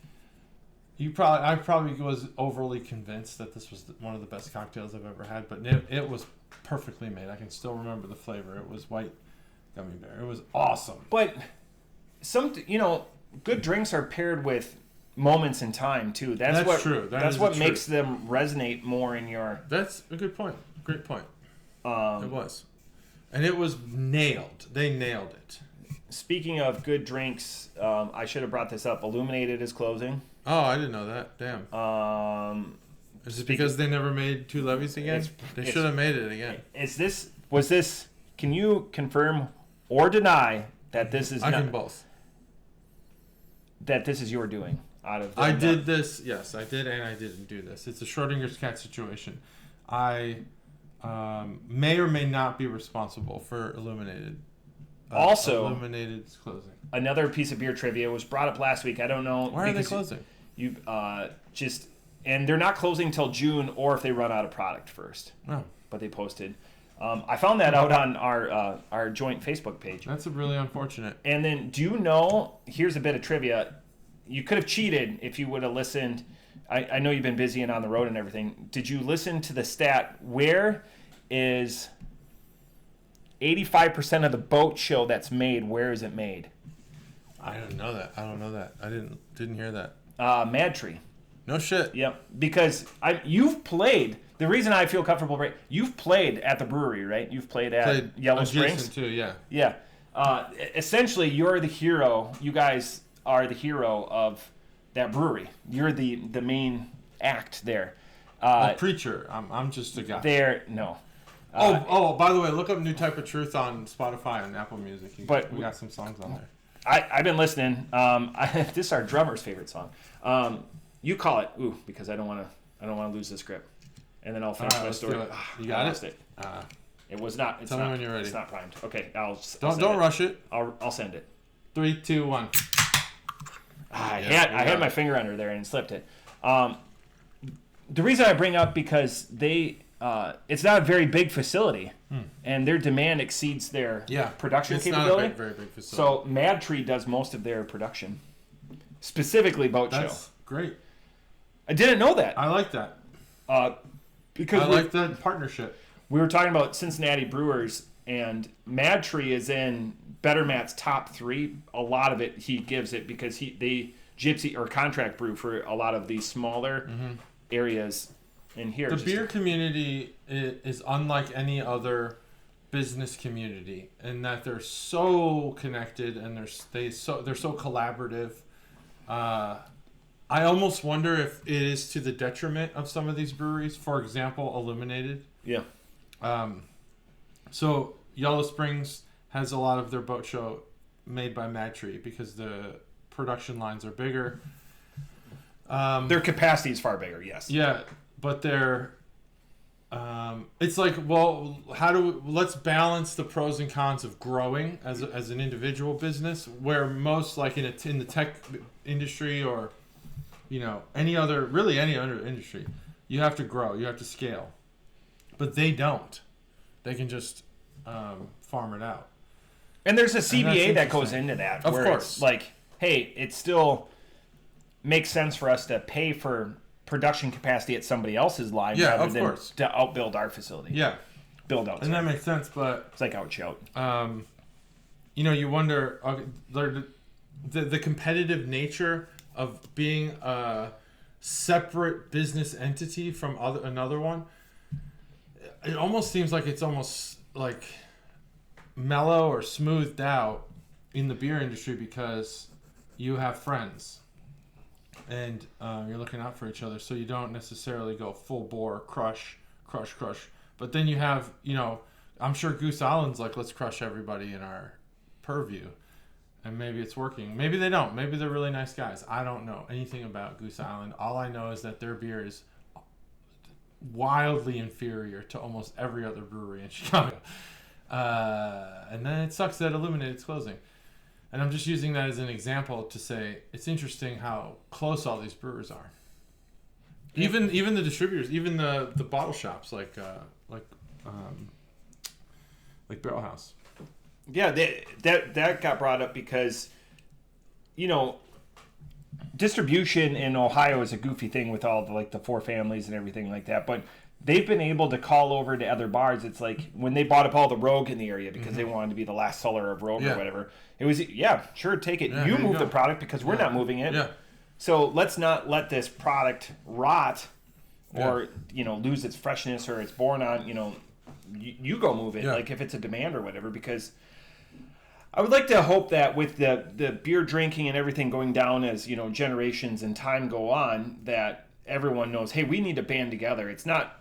I probably was overly convinced that this was one of the best cocktails I've ever had, but it was perfectly made. I can still remember the flavor. It was white gummy bear. It was awesome. But good drinks are paired with moments in time too. That's true. That's what makes them resonate more in your. That's a good point. Great point. It was, and it was nailed. They nailed it. Speaking of good drinks, I should have brought this up. Illuminated is closing. Oh, I didn't know that. Damn. Is it because they never made Two Levies again? They should have made it again. Was this? Can you confirm or deny that this is? I can both. That this is your doing out of. I did this. Yes, I did, and I didn't do this. It's a Schrodinger's cat situation. I may or may not be responsible for Illuminated. Illuminated's closing. Another piece of beer trivia was brought up last week. I don't know. Why are they closing? And they're not closing until June, or if they run out of product first. Oh. But they posted. I found that out on our joint Facebook page. That's really unfortunate. And then, do you know? Here's a bit of trivia. You could have cheated if you would have listened. I know you've been busy and on the road and everything. Did you listen to the stat? Where is 85% of the boat show that's made? Where is it made? I don't know that. I didn't hear that. Mad Tree. No shit. Yep. Because you've played. The reason I feel comfortable, right? You've played at the brewery, right? You've played at Yellow Springs too. Yeah. Yeah. Essentially, you're the hero. You guys are the hero of that brewery. You're the main act there. Preacher. I'm just a guy. No. By the way, look up New Type of Truth on Spotify and Apple Music. We got some songs on there. I've been listening. This is our drummer's favorite song. You call it, because I don't want to lose this grip, and then I'll finish my story. You got it. It was not. Tell me when you're ready. It's not primed. Okay, don't rush it. I'll send it. 3, 2, 1. I had my finger under there and slipped it. The reason I bring up because it's not a very big facility, and their demand exceeds their production capability. It's not a very big facility. So Mad Tree does most of their production, specifically boat show. That's great. I didn't know that. I like that. Because I like that partnership. We were talking about Cincinnati Brewers, and Mad Tree is in Better Matt's top 3. A lot of it he gives it because they gypsy or contract brew for a lot of these smaller areas in here. The beer community is unlike any other business community in that they're so connected and they're so collaborative. I almost wonder if it is to the detriment of some of these breweries. For example, Illuminated. Yeah. So Yellow Springs has a lot of their boat show made by Mad Tree because the production lines are bigger. Their capacity is far bigger, yes. Yeah, but they're it's like, well, let's balance the pros and cons of growing as an individual business, where most, like in the tech industry or any other industry, you have to grow, you have to scale, but they don't. They can just farm it out. And there's a CBA that goes into that. Of where course. It's like, hey, it still makes sense for us to pay for production capacity at somebody else's line rather than to outbuild our facility. Yeah. Build out. And that makes sense, but it's like out. You wonder the competitive nature of being a separate business entity from another one. It almost seems like it's almost like mellow or smoothed out in the beer industry because you have friends and you're looking out for each other, so you don't necessarily go full bore crush. But then you have, I'm sure Goose Island's like, let's crush everybody in our purview, and maybe it's working. Maybe they don't. Maybe they're really nice guys. I don't know anything about Goose Island. All I know is that their beer is wildly inferior to almost every other brewery in Chicago. And then it sucks that Illuminated's closing. And I'm just using that as an example to say it's interesting how close all these brewers are. Even the distributors, even the bottle shops like Barrel House. Yeah, that got brought up because, distribution in Ohio is a goofy thing with all the four families and everything like that. But they've been able to call over to other bars. It's like when they bought up all the Rogue in the area because they wanted to be the last seller of Rogue or whatever. It was, sure, take it. You move the product because we're not moving it. Yeah. So let's not let this product rot or, lose its freshness or it's born on, you go move it. Yeah. Like if it's a demand or whatever, because I would like to hope that with the beer drinking and everything going down as, generations and time go on, that everyone knows, hey, we need to band together. It's not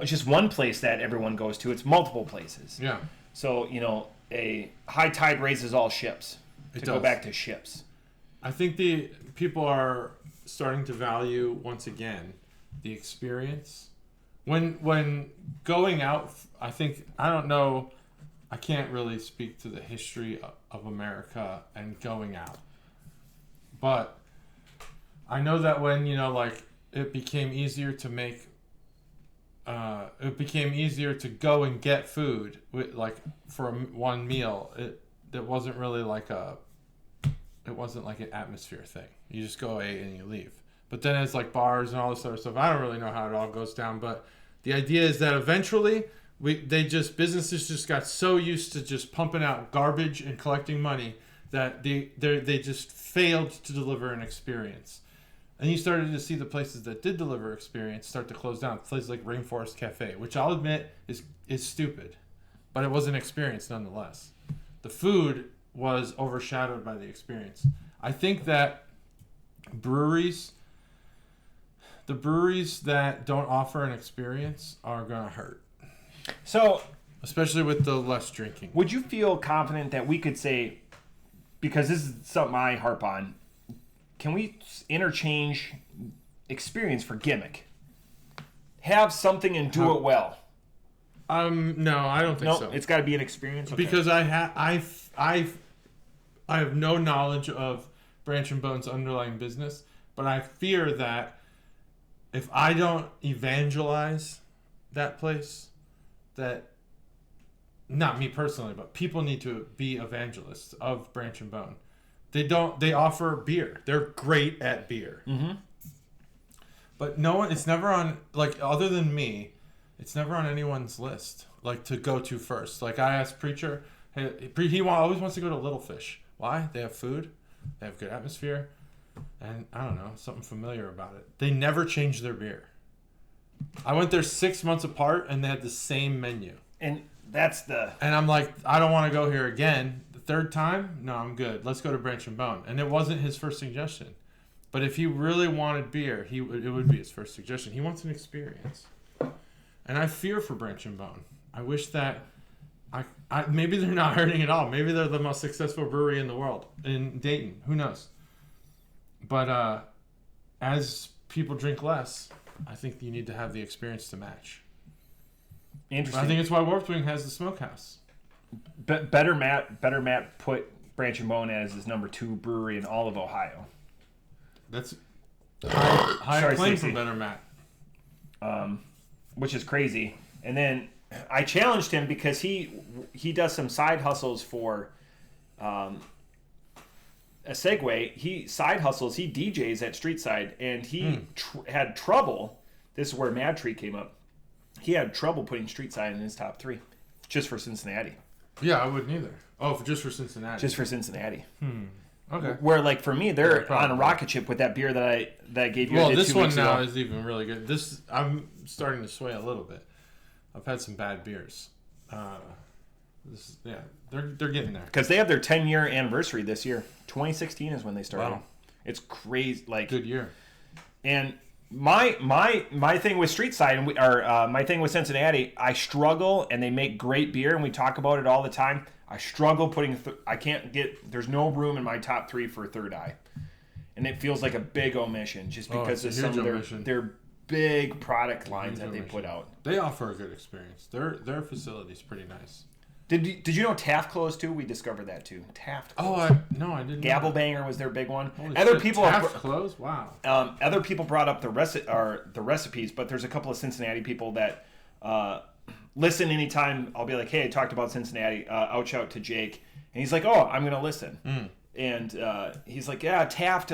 just one place that everyone goes to. It's multiple places. Yeah. So, a high tide raises all ships. Go back to ships. I think the people are starting to value, once again, the experience. When going out, I don't know, I can't really speak to the history of America and going out. But I know that when, it became easier to make, it became easier to go and get food for one meal. It wasn't really it wasn't like an atmosphere thing. You just go eat and you leave. But then it's like bars and all this other stuff. I don't really know how it all goes down, but the idea is that eventually businesses just got so used to just pumping out garbage and collecting money that they just failed to deliver an experience. And you started to see the places that did deliver experience start to close down. Places like Rainforest Cafe, which I'll admit is stupid, but it was an experience nonetheless. The food was overshadowed by the experience. I think that the breweries that don't offer an experience are going to hurt. So, especially with the less drinking. Would you feel confident that we could say, because this is something I harp on, can we interchange experience for gimmick? Have something and do it well. No, I don't think so. It's got to be an experience. Okay. Because I have no knowledge of Branch and Bone's underlying business, but I fear that if I don't evangelize that place, that not me personally, but people need to be evangelists of Branch and Bone. They offer beer. They're great at beer. Mm-hmm. But no one, it's never on, other than me, it's never on anyone's list, to go to first. I asked Preacher, hey, he always wants to go to Little Fish. Why? They have food. They have good atmosphere. And I don't know, something familiar about it. They never changed their beer. I went there 6 months apart, and they had the same menu. And I'm like, I don't want to go here again. The third time? No, I'm good. Let's go to Branch and Bone. And it wasn't his first suggestion. But if he really wanted beer, it would be his first suggestion. He wants an experience. And I fear for Branch and Bone. I wish that maybe they're not hurting at all. Maybe they're the most successful brewery in the world in Dayton. Who knows? But as people drink less, I think you need to have the experience to match. Interesting. I think it's why Warped Wing has the smokehouse. Better Matt put Branch and Bone as his number 2 brewery in all of Ohio. That's high claim for Better Matt. Which is crazy. And then I challenged him because he does some side hustles for a segue. He DJs at Streetside, and he had trouble. This is where Mad Tree came up. He had trouble putting Streetside in his top 3 just for Cincinnati. Yeah, I wouldn't either. Oh, just for Cincinnati. Just for Cincinnati. Okay. Where, like, for me, they're on a rocket ship with that beer that I gave you. Well, this one now is even really good. I'm starting to sway a little bit. I've had some bad beers. They're getting there. Because they have their 10-year anniversary this year. 2016 is when they started. Wow. It's crazy. Like, good year. And my thing with Streetside, my thing with Cincinnati, I struggle, and they make great beer, and we talk about it all the time. I struggle putting. I can't get. There's no room in my top 3 for Third Eye, and it feels like a big omission just because of some of their big product lines that they put out. They offer a good experience. Their facility's pretty nice. Did you know Taft closed too? We discovered that too. Taft closed. I didn't. Gabblebanger was their big one. Taft closed. Wow. Other people brought up the recipes, but there's a couple of Cincinnati people that listen anytime. I'll be like, hey, I talked about Cincinnati. Shout to Jake, and he's like, oh, I'm gonna listen. And he's like, yeah, Taft.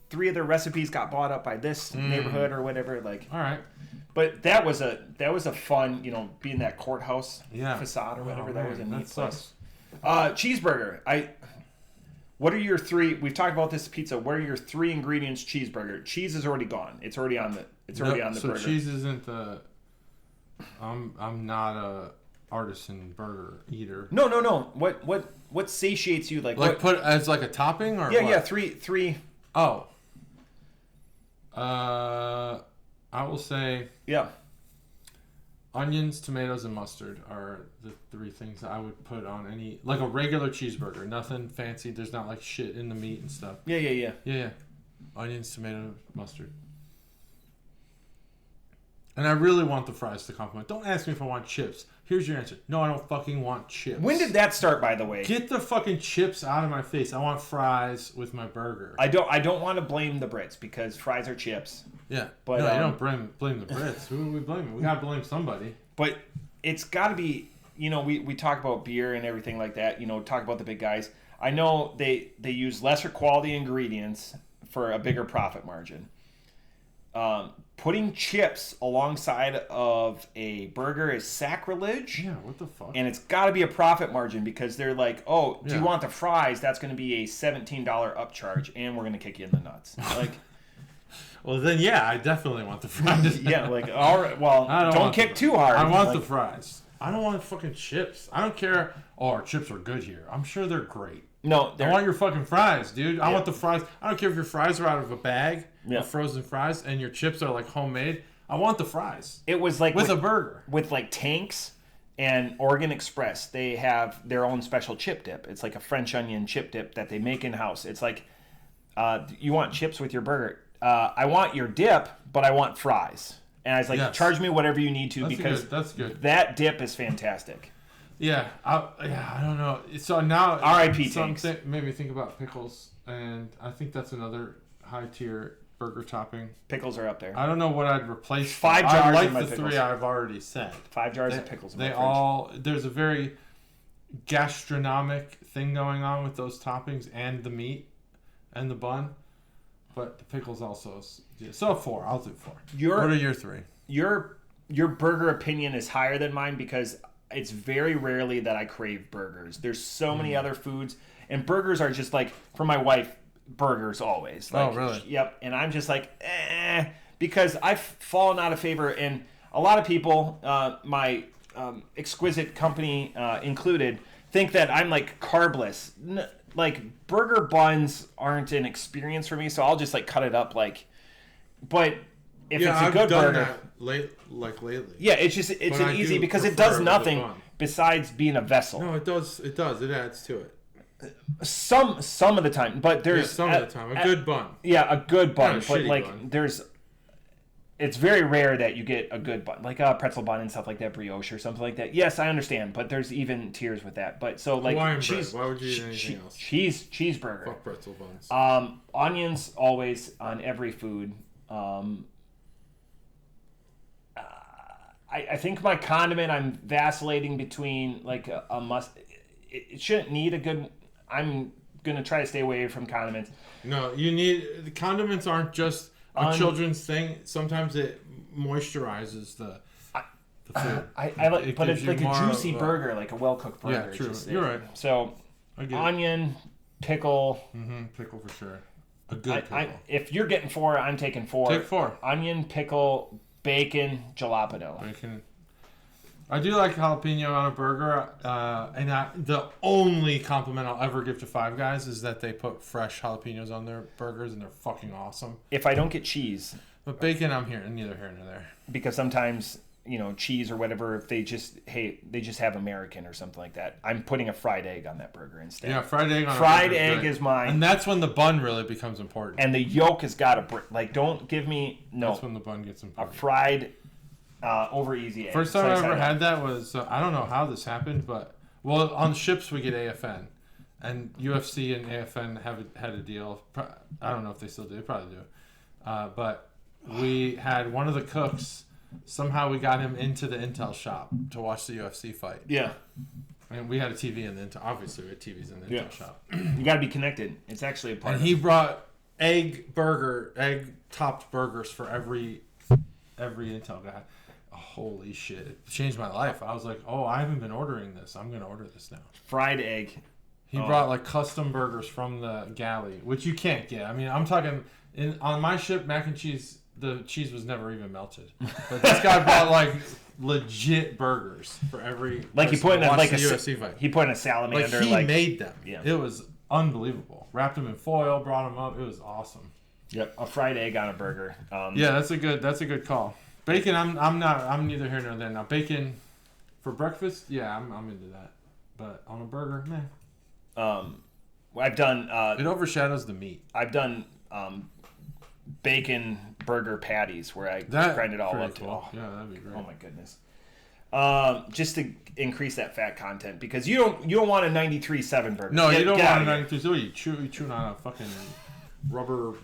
3 of their recipes got bought up by this neighborhood or whatever. Like, all right. But that was a fun, being that courthouse facade or whatever. That was a neat place. Cheeseburger. What are your 3? We've talked about this pizza. What are your 3 ingredients cheeseburger? Cheese is already gone. It's already on the. So burger. Cheese isn't the. I'm not a artisan burger eater. No. What satiates you? Like what, put as like a topping or yeah 3. Oh. I will say onions, tomatoes, and mustard are the 3 things that I would put on any, like a regular cheeseburger. Nothing fancy. There's not like shit in the meat and stuff. Yeah. Onions, tomatoes, mustard. And I really want the fries to compliment. Don't ask me if I want chips. Here's your answer. No, I don't fucking want chips. When did that start, by the way? Get the fucking chips out of my face. I want fries with my burger. I don't want to blame the Brits because fries are chips. Yeah. But no, you don't blame the Brits. Who are we blaming? We got to blame somebody. But it's got to be, we talk about beer and everything like that, talk about the big guys. I know they use lesser quality ingredients for a bigger profit margin. Putting chips alongside of a burger is sacrilege. Yeah, what the fuck? And it's got to be a profit margin because they're like, oh, do you want the fries? That's going to be a $17 upcharge, and we're going to kick you in the nuts. Like, well, then, yeah, I definitely want the fries. Yeah, like, all right, well, don't kick too hard. I want the fries. I don't want fucking chips. I don't care. Oh, our chips are good here. I'm sure they're great. No, I want your fucking fries, dude. I want the fries. I don't care if your fries are out of a bag of frozen fries and your chips are like homemade. I want the fries. It was like with a burger. With like Tanks and Oregon Express, they have their own special chip dip. It's like a French onion chip dip that they make in house. It's like you want chips with your burger. I want your dip, but I want fries. And I was like, charge me whatever you need to because that's good. That dip is fantastic. Yeah, I don't know. So now R.I.P. Tanks made me think about pickles, and I think that's another high tier burger topping. Pickles are up there. I don't know what I'd replace. 5 jars. I like of my the pickles. 3 I've already said. 5 jars of pickles. There's a very gastronomic thing going on with those toppings and the meat and the bun, but the pickles also. So 4. I'll do 4. What are your 3? Your burger opinion is higher than mine because it's very rarely that I crave burgers. There's so many other foods, and burgers are just like, for my wife, burgers always. Oh, really? Yep. And I'm just like, because I've fallen out of favor, and a lot of people, my exquisite company included, think that I'm like carbless. Like burger buns aren't an experience for me, so I'll just like cut it up like. But if it's a good burger, lately. Yeah, it's an easy because it does nothing besides being a vessel. No, it does. It adds to it. Some of the time, but there's some of the time a good bun. Yeah, a good bun, Not a but shitty like bun. it's very rare that you get a good bun, like a pretzel bun and stuff like that, brioche or something like that. Yes, I understand, but there's even tiers with that. But so like Hawaiian cheese, bread. Why would you eat anything else? Cheeseburger. Fuck pretzel buns. Onions always on every food. I think my condiment, I'm vacillating between like a must. It shouldn't need a good. I'm gonna try to stay away from condiments. No, the condiments aren't just a children's thing. Sometimes it moisturizes the food. I like, but it's like a juicy burger, like a well cooked burger. Yeah, true. You're right. So, onion, pickle. Pickle for sure. A good pickle. If you're getting 4, I'm taking 4. Take 4. Onion, pickle, bacon, jalapeno. Bacon. I do like jalapeno on a burger, and the only compliment I'll ever give to Five Guys is that they put fresh jalapenos on their burgers, and they're fucking awesome. If I don't get cheese, but bacon, I'm neither here nor there. Because sometimes cheese or whatever, if they just have American or something like that, I'm putting a fried egg on that burger instead. Yeah, fried egg on fried egg is mine, and that's when the bun really becomes important. And the yolk has got to don't give me That's when the bun gets important. A fried. Over easy egg. First time I ever had that was I don't know how this happened, but on ships we get AFN, and UFC and AFN had a deal. I don't know if they still do. They probably do. But we had one of the cooks. Somehow we got him into the Intel shop to watch the UFC fight. Yeah. And we had a TV in the Intel. Obviously, we had TVs in the Intel shop. You got to be connected. It's actually a part. And he brought egg topped burgers for every Intel guy. Holy shit. It changed my life. I was like, I haven't been ordering this. I'm going to order this now. Fried egg. He brought like custom burgers from the galley, which you can't get. I mean, I'm talking on my ship, mac and cheese, the cheese was never even melted. But this guy brought like legit burgers for every he put in a UFC fight. He put in a salamander. He made them. Yeah. It was unbelievable. Wrapped them in foil, brought them up. It was awesome. Yep, a fried egg on a burger. Yeah, that's a good call. Bacon, I'm neither here nor there. Now, bacon for breakfast, yeah, I'm into that. But on a burger, meh. I've done. It overshadows the meat. I've done bacon burger patties where I grind it all up. Cool. Yeah, that'd be great. Oh my goodness. Just to increase that fat content, because you don't want a 93.7 burger. No, you don't want a 93. So you chewing on a fucking rubber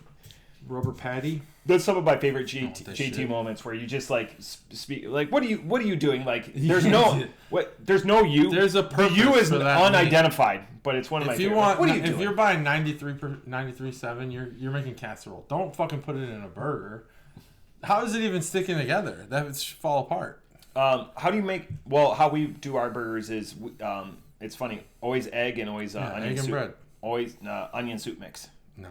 patty. That's some of my favorite JT moments where you just like speak like what are you doing, like there's no you, there's a purpose. The you is for that unidentified, but it's one of my favorite. What are you doing? If you're buying 93.7, you're making casserole. Don't fucking put it in a burger. How is it even sticking together? That would fall apart. How do you make? Well, how we do our burgers is it's funny. Always egg and always onion egg and soup. Bread. Always onion soup mix. No.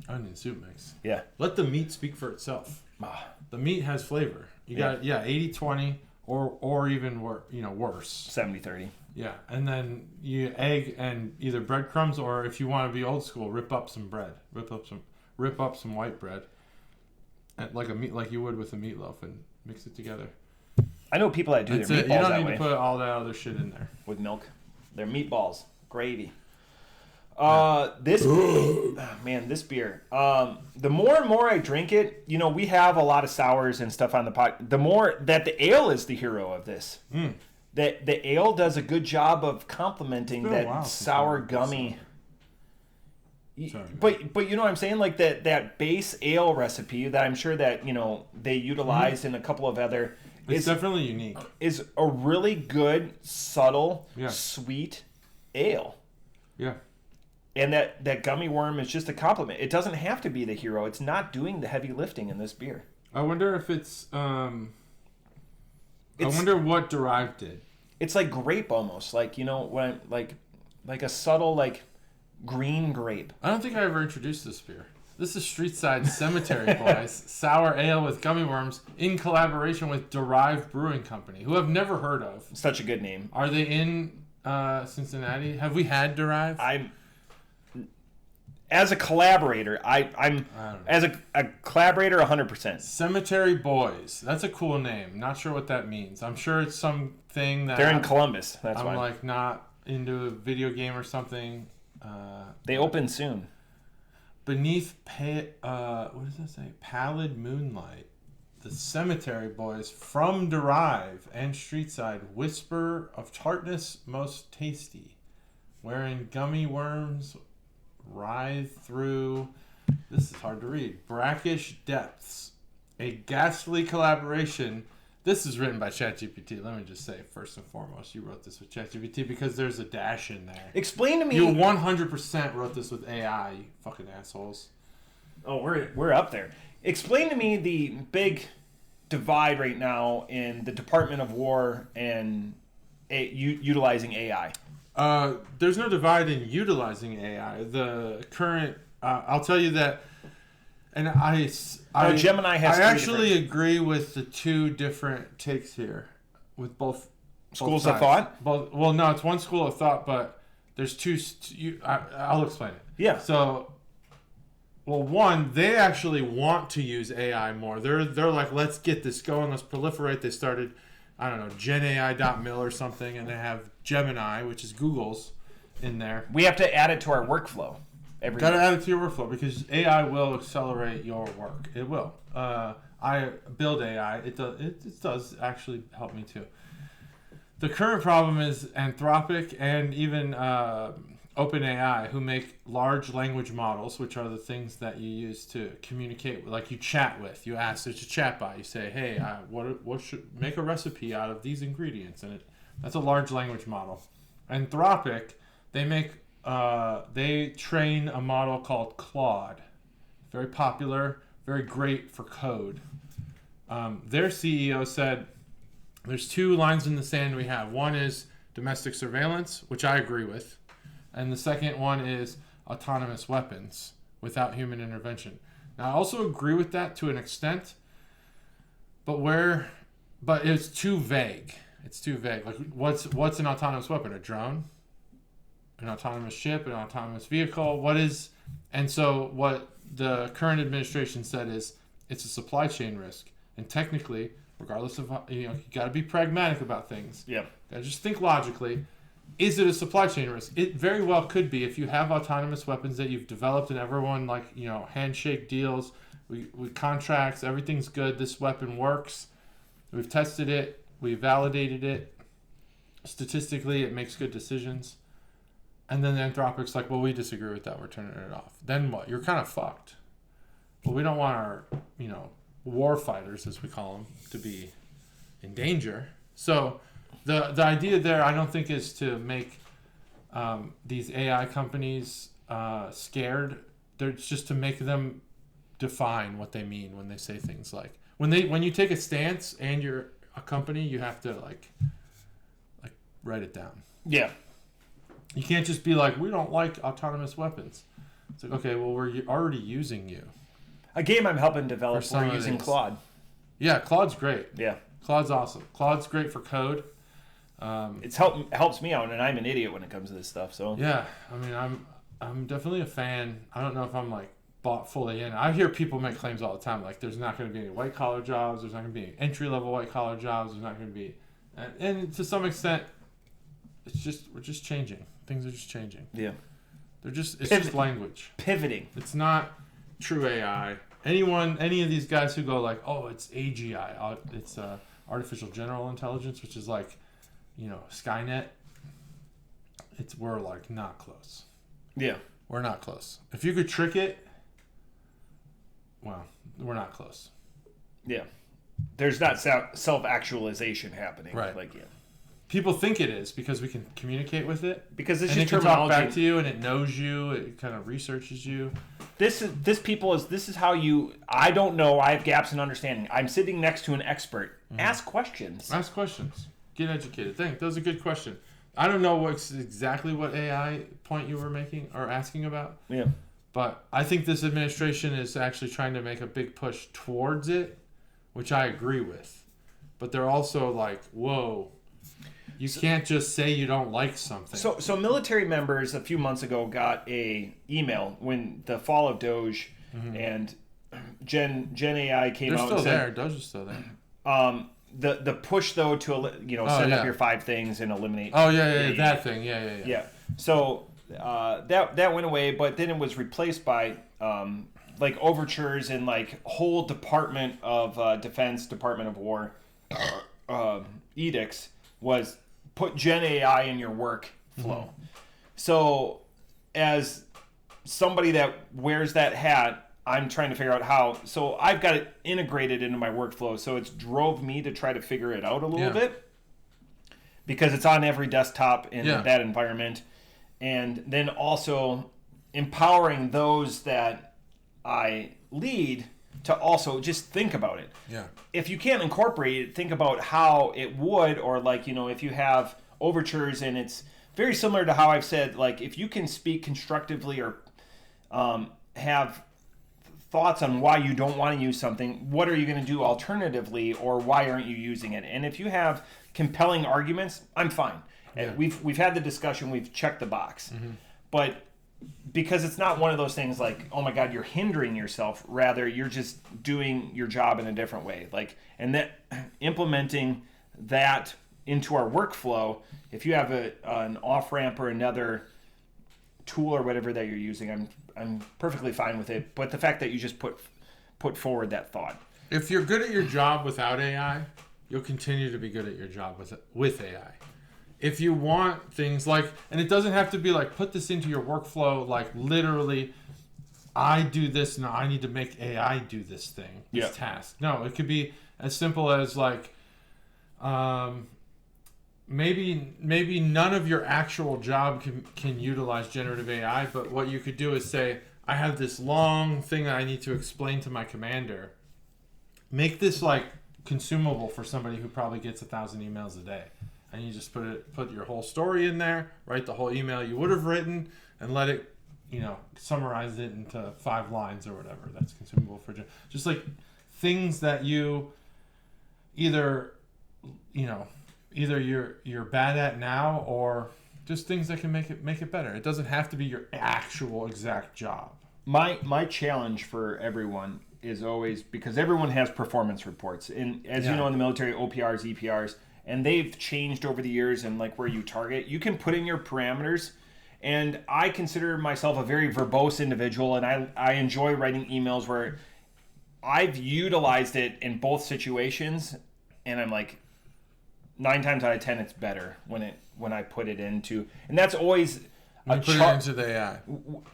Onion soup mix. Yeah. Let the meat speak for itself. The meat has flavor. You got 80-20 or even worse. 70-30. Yeah. And then you egg and either breadcrumbs, or if you want to be old school, rip up some bread. Rip up some white bread. And like you would with a meatloaf, and mix it together. I know people that do their meatballs that way. You don't need to put all that other shit in there. With milk. They're meatballs. Gravy. This beer. The more and more I drink it, we have a lot of sours and stuff on the pot. The more that the ale is the hero of this. That the ale does a good job of complementing that sour gummy. But you know what I'm saying? Like that base ale recipe that I'm sure that they utilize in a couple of other. It's definitely unique. Is a really good, subtle, sweet ale. Yeah. And that gummy worm is just a compliment. It doesn't have to be the hero. It's not doing the heavy lifting in this beer. I wonder if it's I wonder what Derive did. It's like grape almost. Like, when like a subtle, like Green grape. I don't think I ever introduced this beer. This is Streetside Cemetery Boys sour ale with gummy worms in collaboration with Derive Brewing Company, who I've never heard of. Such a good name. Are they in Cincinnati? Have we had Derive? As a collaborator, I'm as a collaborator 100%. Cemetery Boys. That's a cool name. Not sure what that means. I'm sure it's something that they're in Columbus. That's I'm why. like not into a video game or something. They open soon. Beneath what does that say? Pallid moonlight. The Cemetery Boys from Derive and Streetside whisper of tartness most tasty, wherein gummy worms writhe through. This is hard to read. Brackish depths. A ghastly collaboration. This is written by ChatGPT. Let me just say, first and foremost, you wrote this with ChatGPT because there's a dash in there. Explain to me. You 100% wrote this with AI, you fucking assholes. Oh, we're up there. Explain to me the big divide right now in the Department of War and utilizing AI. There's no divide in utilizing AI. The current, I'll tell you that, and Gemini has. I actually agree with the two different takes here, with both schools of thought. Well, no, it's one school of thought, but there's two. I'll explain it. Yeah. So, well, one, they actually want to use AI more. They're like, let's get this going, let's proliferate. They started, I don't know, GenAI.mil or something, and they have Gemini, which is Google's, in there. We have to add it to our workflow. Got to add it to your workflow because AI will accelerate your work. It will. I build AI. It does actually help me too. The current problem is Anthropic and even OpenAI, who make large language models, which are the things that you use to communicate with, like you chat with. You ask, there's a chat bot. You say, hey, what should make a recipe out of these ingredients, and that's a large language model. Anthropic, they train a model called Claude. Very popular, very great for code. Their CEO said, there's two lines in the sand we have. One is domestic surveillance, which I agree with. And the second one is autonomous weapons without human intervention. Now, I also agree with that to an extent, but it's too vague. It's too vague. Like, what's an autonomous weapon? A drone? An autonomous ship? An autonomous vehicle? What is... And so what the current administration said is it's a supply chain risk. And technically, regardless of... you got to be pragmatic about things. Yeah. Got to just think logically. Is it a supply chain risk? It very well could be if you have autonomous weapons that you've developed and everyone, like, handshake deals, we contracts, everything's good, this weapon works, we've tested it, we validated it, statistically it makes good decisions, and then the Anthropic's like, well, we disagree with that, we're turning it off. Then what? You're kind of fucked. But we don't want our, war fighters, as we call them, to be in danger. So the idea there, I don't think, is to make these AI companies scared. It's just to make them define what they mean when they say things like when you take a stance and you're a company, you have to like write it down. Yeah. You can't just be like, we don't like autonomous weapons. It's like, okay, well, we're already using you. A game I'm helping develop, we're using Claude. Yeah, Claude's great. Yeah. Claude's awesome. Claude's great for code. It helps me out, and I'm an idiot when it comes to this stuff. So yeah, I mean, I'm definitely a fan. I don't know if I'm like bought fully in. I hear people make claims all the time, like there's not going to be any white collar jobs. There's not going to be any entry level white collar jobs. There's not going to be, and to some extent, we're just changing. Things are just changing. Yeah, it's just language pivoting. It's not true AI. Any of these guys who go like, oh, it's AGI, it's artificial general intelligence, which is like, Skynet. We're like not close. Yeah, we're not close. If you could trick it, well, we're not close. Yeah, there's not self-actualization happening. Right. Like, yeah. People think it is because we can communicate with it. Because it's and just it can talk terminology. back to you and it knows you. It kind of researches you. This is how you. I don't know. I have gaps in understanding. I'm sitting next to an expert. Mm-hmm. Ask questions. Ask questions. Get educated. That was a good question. I don't know exactly what AI point you were making or asking about. Yeah. But I think this administration is actually trying to make a big push towards it, which I agree with. But they're also like, whoa, you can't just say you don't like something. So military members a few months ago got a email when the fall of Doge and Gen AI came They're out. still and there. said, Doge is still there. The push though to set up your 5 things and eliminate. Oh yeah, that thing. Yeah. So that went away, but then it was replaced by like overtures and like whole Department of Defense, Department of War edicts was put Gen AI in your work flow. So as somebody that wears that hat, I'm trying to figure out how. So I've got it integrated into my workflow. So it's drove me to try to figure it out a little bit because it's on every desktop in that environment. And then also empowering those that I lead to also just think about it. Yeah. If you can't incorporate it, think about how it would, or like, if you have overtures, and it's very similar to how I've said, like, if you can speak constructively or have thoughts on why you don't want to use something, what are you going to do alternatively, or why aren't you using it? And if you have compelling arguments, I'm fine. Yeah. We've had the discussion, we've checked the box. But because it's not one of those things like, oh my God, you're hindering yourself, rather you're just doing your job in a different way. Like, and that implementing that into our workflow, if you have an off-ramp or another tool or whatever that you're using, I'm perfectly fine with it. But the fact that you just put forward that thought. If you're good at your job without AI, you'll continue to be good at your job with AI. If you want things like, and it doesn't have to be like, put this into your workflow, like literally, I do this, now I need to make AI do this thing, this task. No, it could be as simple as like, maybe none of your actual job can utilize generative AI, but what you could do is say, I have this long thing that I need to explain to my commander. Make this like consumable for somebody who probably gets 1,000 emails a day. And you just put your whole story in there, write the whole email you would have written, and let it, summarize it into 5 lines or whatever. That's consumable for just like things that you either you're bad at now, or just things that can make it better. It doesn't have to be your actual exact job. My challenge for everyone is always, because everyone has performance reports, and as you know, in the military, OPRs, EPRs. And they've changed over the years, and like where you target, you can put in your parameters. And I consider myself a very verbose individual, and I enjoy writing emails where I've utilized it in both situations, and I'm like 9 times out of 10 it's better when I put it into, and that's always put it into the AI.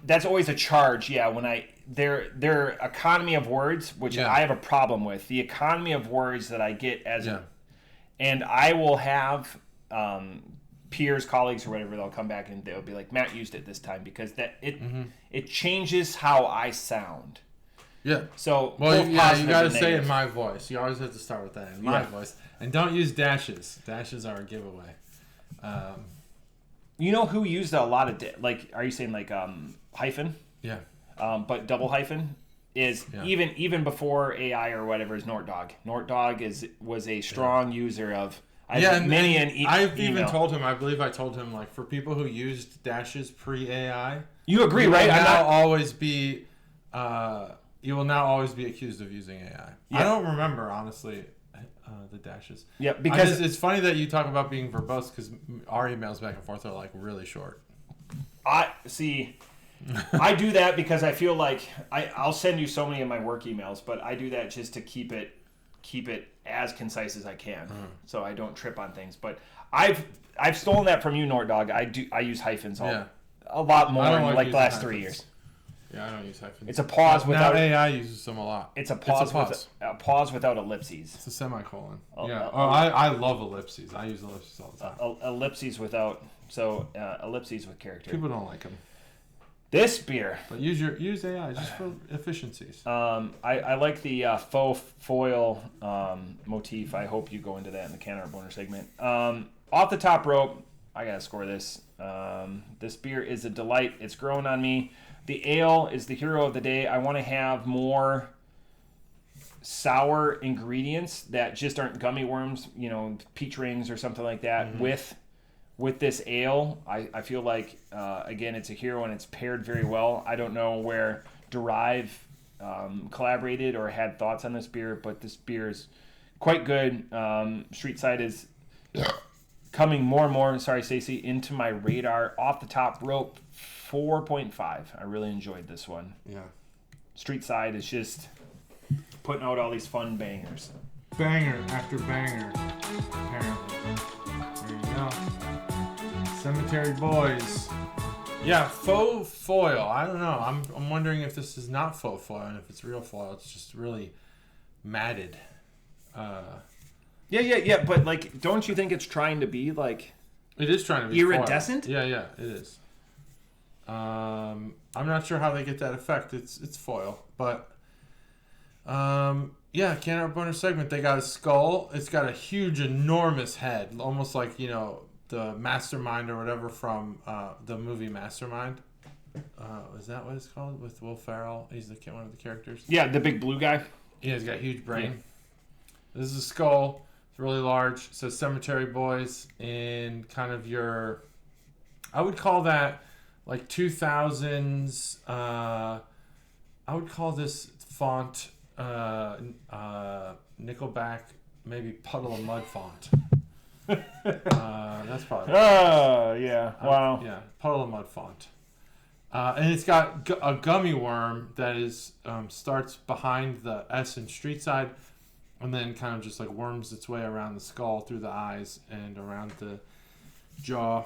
That's always a charge, when their economy of words, which I have a problem with, the economy of words that I get as and I will have peers, colleagues, or whatever, they'll come back and they'll be like, Matt used it this time, because it changes how I sound. Yeah. So you got to say in my voice. You always have to start with that in my voice, and don't use dashes. Dashes are a giveaway. You know who used a lot of are you saying like hyphen? Yeah. But double hyphen is even before AI or whatever is Nort Dog. Nort Dog was a strong user of. I've even told him. I believe I told him, like, for people who used dashes pre-AI. You agree, right? You will now always be accused of using AI. Yeah. I don't remember, honestly, the dashes. Yeah, because it's funny that you talk about being verbose, because our emails back and forth are like really short. I do that because I feel like I'll send you so many of my work emails, but I do that just to keep it as concise as I can, so I don't trip on things. But I've stolen that from you, Nort Dog. I use hyphens a lot more in like the last 3 years. Yeah, I don't use hyphens. It's a pause without. Now AI uses them a lot. It's a pause. A pause without ellipses. It's a semicolon. I love ellipses. I use ellipses all the time. Ellipses without. So ellipses with character. People don't like them. This beer. But use AI just for efficiencies. I like the faux foil motif. I hope you go into that in the Canner Boner segment. Off the top rope, I gotta score this. This beer is a delight. It's growing on me. The ale is the hero of the day. I want to have more sour ingredients that just aren't gummy worms, peach rings or something like that. With this ale, I feel like, again, it's a hero and it's paired very well. I don't know where Derive collaborated or had thoughts on this beer, but this beer is quite good. Streetside is coming more and more, sorry, Stacey, into my radar. Off the top rope, 4.5. I really enjoyed this one. Yeah. Streetside is just putting out all these fun bangers. Banger after banger, apparently. There you go. Cemetery Boys. Yeah, faux foil. I don't know. I'm wondering if this is not faux foil and if it's real foil. It's just really matted. Yeah. But like, don't you think it's trying to be like? It is trying to be iridescent. Foil. Yeah, it is. I'm not sure how they get that effect. It's foil, but yeah, Can Art Boner segment. They got a skull. It's got a huge, enormous head, almost like the Mastermind or whatever from the movie Mastermind. Is that what it's called with Will Ferrell? He's one of the characters. Yeah, the big blue guy. Yeah, he's got a huge brain. Yeah. This is a skull. It's really large. It says Cemetery Boys in kind of your, I would call that like 2000s. I would call this font Nickelback, maybe Puddle of Mud font. That's probably. Oh, yeah. Wow. Yeah, Puddle of Mud font. And it's got a gummy worm that is starts behind the S in Streetside, and then kind of just like worms its way around the skull through the eyes and around the jaw.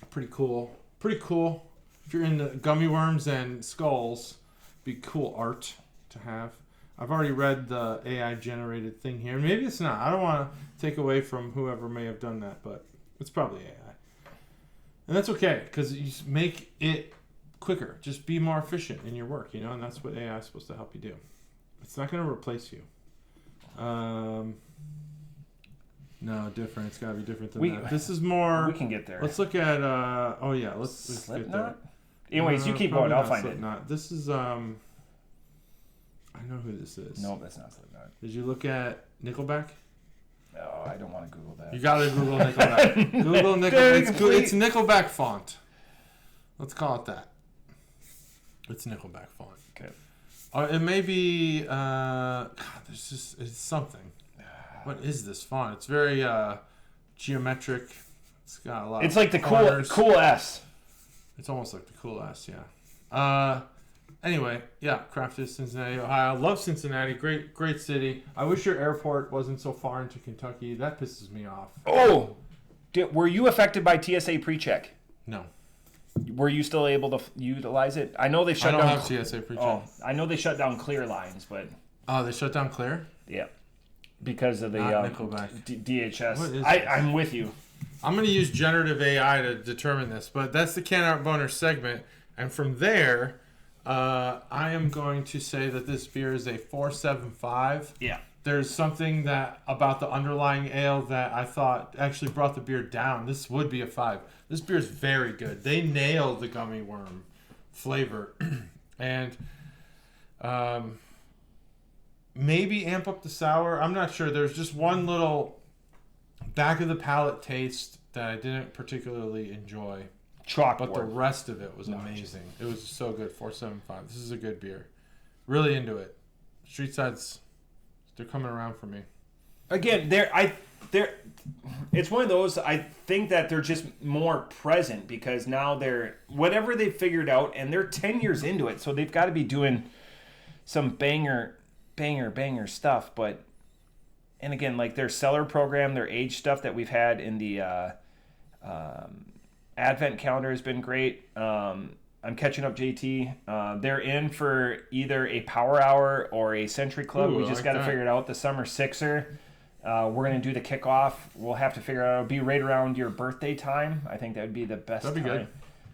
Pretty cool. Pretty cool. If you're into gummy worms and skulls, be cool art to have. I've already read the AI generated thing here. Maybe it's not. I don't want to take away from whoever may have done that, but it's probably AI. And that's okay, because you just make it quicker. Just be more efficient in your work, and that's what AI is supposed to help you do. It's not going to replace you. No, different. It's got to be different than that. This is more... We can get there. Let's look at... let's get there. Anyways, you keep going. I'll find Slipknot. It. This is... I know who this is. No, that's not Slipknot. Did you look at Nickelback? No, I don't want to Google that. You gotta Google Nickelback. Google Nickelback. It's Nickelback font. Let's call it that. It's Nickelback font. Okay. It may be. It's something. What is this font? It's very geometric. It's got a lot. It's like the corners. cool S. It's almost like the cool S, yeah. Anyway, yeah, crafted Cincinnati, Ohio. Love Cincinnati. Great city. I wish your airport wasn't so far into Kentucky. That pisses me off. Oh! Were you affected by TSA pre-check? No. Were you still able to utilize it? I know they shut down... I don't have TSA pre-check. Oh, I know they shut down Clear lines, but... Oh, they shut down Clear? Yeah. Because of the DHS. What is I'm with you. I'm going to use generative AI to determine this, but that's the Can Art Boner segment. And from there... I am going to say that this beer is a 4.75. Yeah. There's something that about the underlying ale that I thought actually brought the beer down. This would be a 5. This beer is very good. They nailed the gummy worm flavor. And maybe amp up the sour. I'm not sure. There's just one little back of the palate taste that I didn't particularly enjoy. Chalkboard. But the rest of it was amazing. It was so good. 4.75. This is a good beer. Really into it. Streetside's, they're coming around for me. Again, it's one of those. I think that they're just more present because now they're whatever they figured out, and they're 10 years into it, so they've got to be doing some banger stuff. But and again, like their cellar program, their age stuff that we've had in the. Advent calendar has been great. I'm catching up, JT. They're in for either a Power Hour or a Century Club. Ooh, we just got to figure it out. The Summer Sixer. We're going to do the kickoff. We'll have to figure it out. It'll be right around your birthday time. I think that would be the best That'd be time. Good.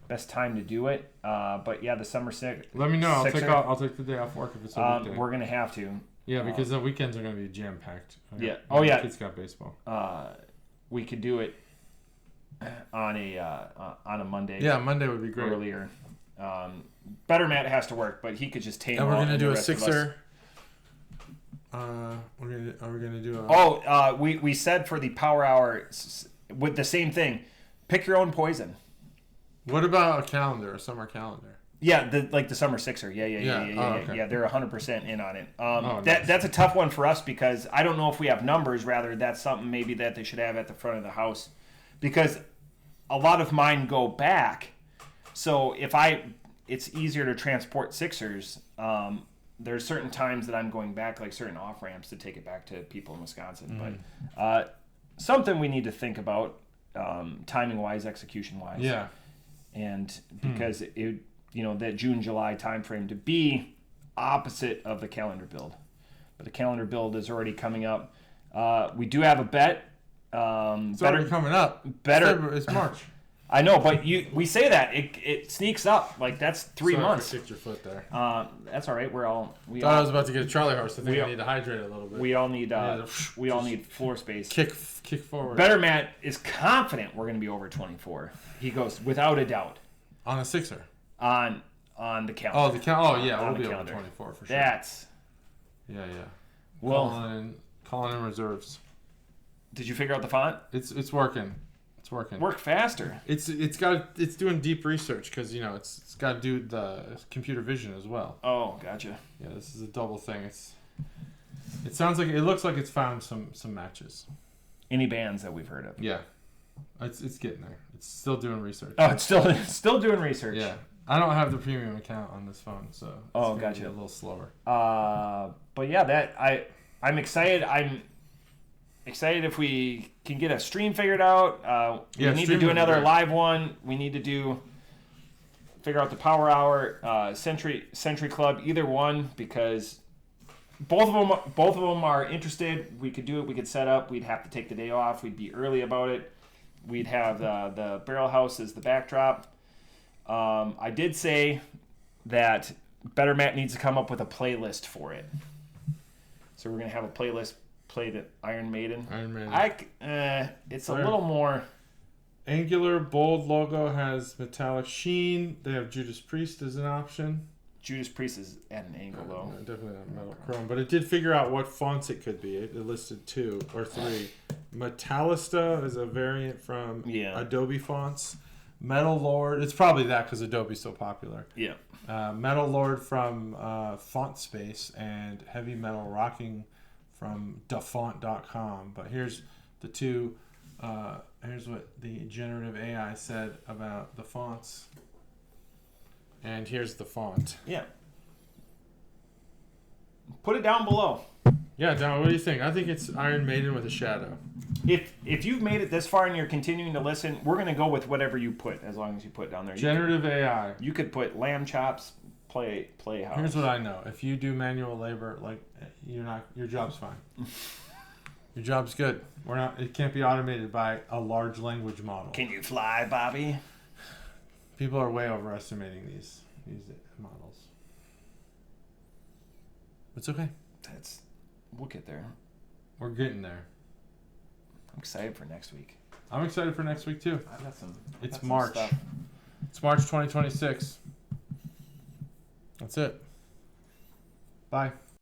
Best time to do it. But yeah, the Summer Sixer. Let me know. I'll take the day off work if it's a weekday. We're going to have to. Yeah, because the weekends are going to be jam-packed. Yeah. Oh, yeah. Kids got baseball. We could do it on a Monday. Yeah, Monday would be great. Earlier. Better Matt has to work, but he could just tame. And we're all gonna and do the a rest of us- sixer. Are we gonna do a? We said for the power hour with the same thing. Pick your own poison. What about a calendar, a summer calendar? Yeah, the summer sixer. Yeah. Okay. Yeah, they're 100% in on it. Nice. That's a tough one for us because I don't know if we have numbers. Rather, that's something maybe that they should have at the front of the house, because a lot of mine go back. So it's easier to transport sixers. There's certain times that I'm going back, like certain off ramps, to take it back to people in Wisconsin. But something we need to think about, timing wise, execution wise. Yeah. And because that June, July timeframe to be opposite of the calendar build. But the calendar build is already coming up. We do have a bet. It's already coming up. It's March. I know, but we say that it sneaks up. Like that's 3 months. Sorry, I kicked your foot there. That's all right. I was about to get a Charlie horse. I think I need to hydrate a little bit. We all need need floor space. Kick forward. Better Matt is confident we're going to be over 24. He goes without a doubt on a sixer. On the calendar. Oh, the calendar. Oh, yeah, we'll be over 24 for sure. That's. Yeah. Well, calling in reserves. Did you figure out the font? It's working. It's working. Work faster. It's doing deep research because it's got to do the computer vision as well. Oh, gotcha. Yeah, this is a double thing. It looks like it's found some matches. Any bands that we've heard of? Yeah, it's getting there. It's still doing research. Oh, it's still doing research. Yeah, I don't have the premium account on this phone, so it's gonna be a little slower. But yeah, I'm excited. I'm excited if we can get a stream figured out. We need to do another live one. We need to figure out the power hour, Century Club, either one, because both of them are interested. We could do it. We could set up. We'd have to take the day off. We'd be early about it. We'd have the barrel house as the backdrop. I did say that Better Matt needs to come up with a playlist for it. So we're gonna have a playlist. Play the Iron Maiden. It's a little more angular. Bold logo has metallic sheen. They have Judas Priest as an option. Judas Priest is at an angle though. Definitely not metal chrome, but it did figure out what fonts it could be. It listed 2 or 3. Metallista is a variant from Adobe fonts. Metal Lord, it's probably that because Adobe's so popular. Yeah. Metal Lord from Font Space, and Heavy Metal Rocking from dafont.com. But here's the 2. Here's what the generative AI said about the fonts. And here's the font. Yeah. Put it down below. Yeah, Don, what do you think? I think it's Iron Maiden with a shadow. If you've made it this far and you're continuing to listen, we're going to go with whatever you put, as long as you put it down there. Generative AI. You could put lamb chops, Playhouse. Here's what I know. If you do manual labor, your job's fine. Your job's good. It can't be automated by a large language model. Can you fly, Bobby? People are way overestimating these models. It's okay. We'll get there. We're getting there. I'm excited for next week. I'm excited for next week too. It's March. It's March 2026. That's it. Bye.